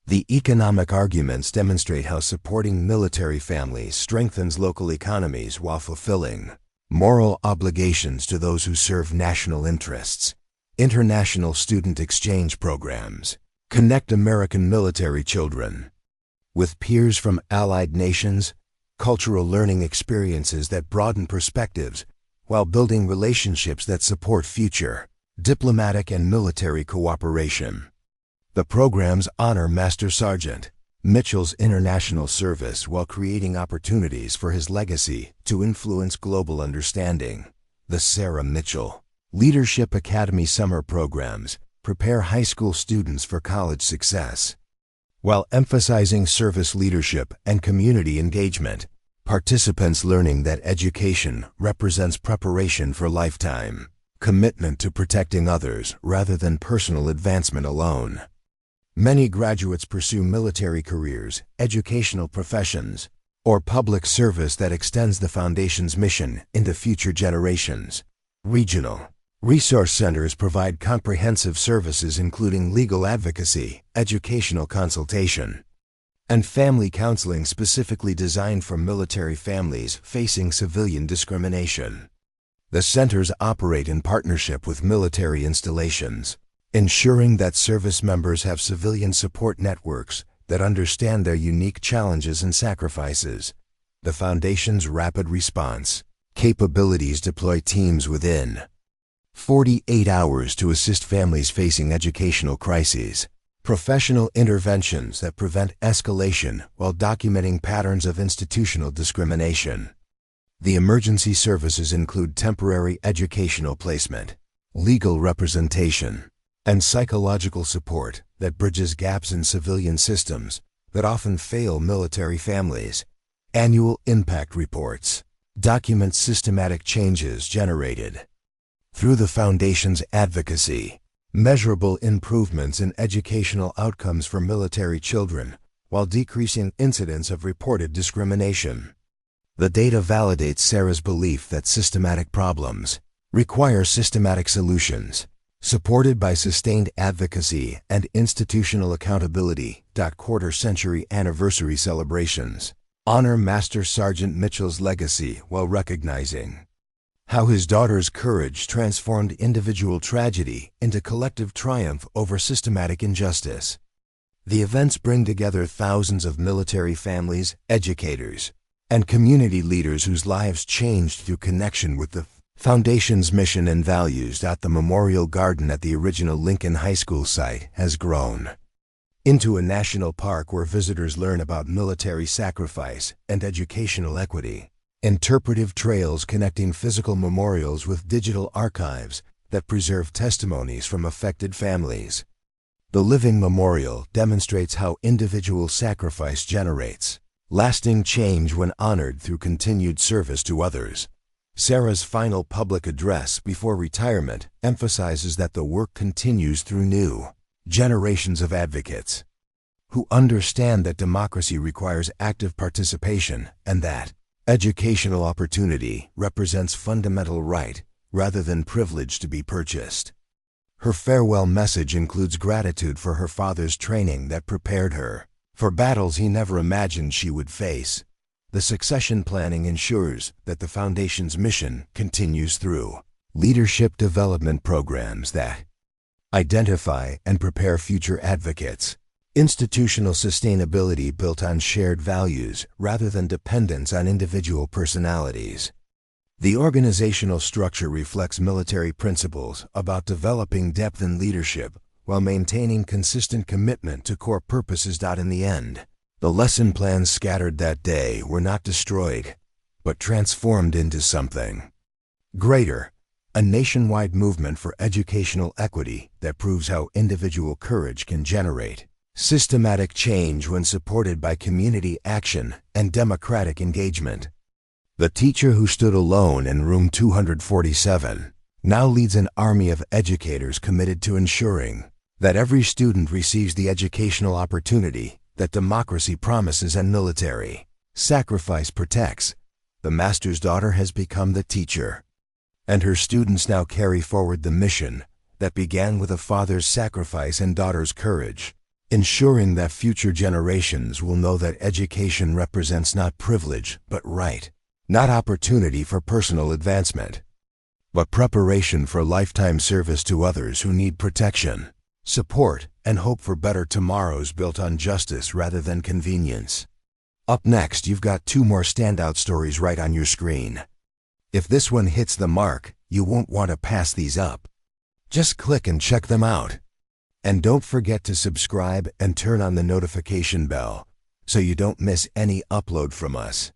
The economic arguments demonstrate how supporting military families strengthens local economies while fulfilling moral obligations to those who serve national interests. International student exchange programs connect American military children with peers from allied nations, cultural learning experiences that broaden perspectives while building relationships that support future diplomatic and military cooperation. The programs honor Master Sergeant Mitchell's international service while creating opportunities for his legacy to influence global understanding. The Sarah Mitchell Leadership Academy summer programs prepare high school students for college success. While emphasizing service leadership and community engagement, participants learning that education represents preparation for lifetime commitment to protecting others rather than personal advancement alone. Many graduates pursue military careers, educational professions, or public service that extends the Foundation's mission into future generations. Regional resource centers provide comprehensive services including legal advocacy, educational consultation, and family counseling specifically designed for military families facing civilian discrimination. The centers operate in partnership with military installations, ensuring that service members have civilian support networks that understand their unique challenges and sacrifices. The Foundation's rapid response capabilities deploy teams within 48 hours to assist families facing educational crises. Professional interventions that prevent escalation while documenting patterns of institutional discrimination. The emergency services include temporary educational placement, legal representation, and psychological support that bridges gaps in civilian systems that often fail military families. Annual impact reports document systematic changes generated through the Foundation's advocacy, measurable improvements in educational outcomes for military children while decreasing incidents of reported discrimination. The data validates Sarah's belief that systematic problems require systematic solutions, supported by sustained advocacy and institutional accountability. Quarter-century anniversary celebrations honor Master Sergeant Mitchell's legacy while recognizing how his daughter's courage transformed individual tragedy into collective triumph over systematic injustice. The events bring together thousands of military families, educators, and community leaders whose lives changed through connection with the Foundation's mission and values. The memorial garden at the original Lincoln High School site has grown into a national park where visitors learn about military sacrifice and educational equity. Interpretive trails connecting physical memorials with digital archives that preserve testimonies from affected families. The living memorial demonstrates how individual sacrifice generates lasting change when honored through continued service to others. Sarah's final public address before retirement emphasizes that the work continues through new generations of advocates who understand that democracy requires active participation and that educational opportunity represents fundamental right rather than privilege to be purchased. Her farewell message includes gratitude for her father's training that prepared her for battles he never imagined she would face. The succession planning ensures that the Foundation's mission continues through leadership development programs that identify and prepare future advocates, institutional sustainability built on shared values rather than dependence on individual personalities. The organizational structure reflects military principles about developing depth in leadership while maintaining consistent commitment to core purposes. In the end, the lesson plans scattered that day were not destroyed, but transformed into something greater, a nationwide movement for educational equity that proves how individual courage can generate systematic change when supported by community action and democratic engagement. The teacher who stood alone in room 247 now leads an army of educators committed to ensuring that every student receives the educational opportunity that democracy promises and military sacrifice protects. The master's daughter has become the teacher, and her students now carry forward the mission that began with a father's sacrifice and daughter's courage, ensuring that future generations will know that education represents not privilege but right, not opportunity for personal advancement, but preparation for lifetime service to others who need protection, support, and hope for better tomorrows built on justice rather than convenience. Up next, you've got two more standout stories right on your screen. If this one hits the mark, you won't want to pass these up. Just click and check them out. And don't forget to subscribe and turn on the notification bell so you don't miss any upload from us.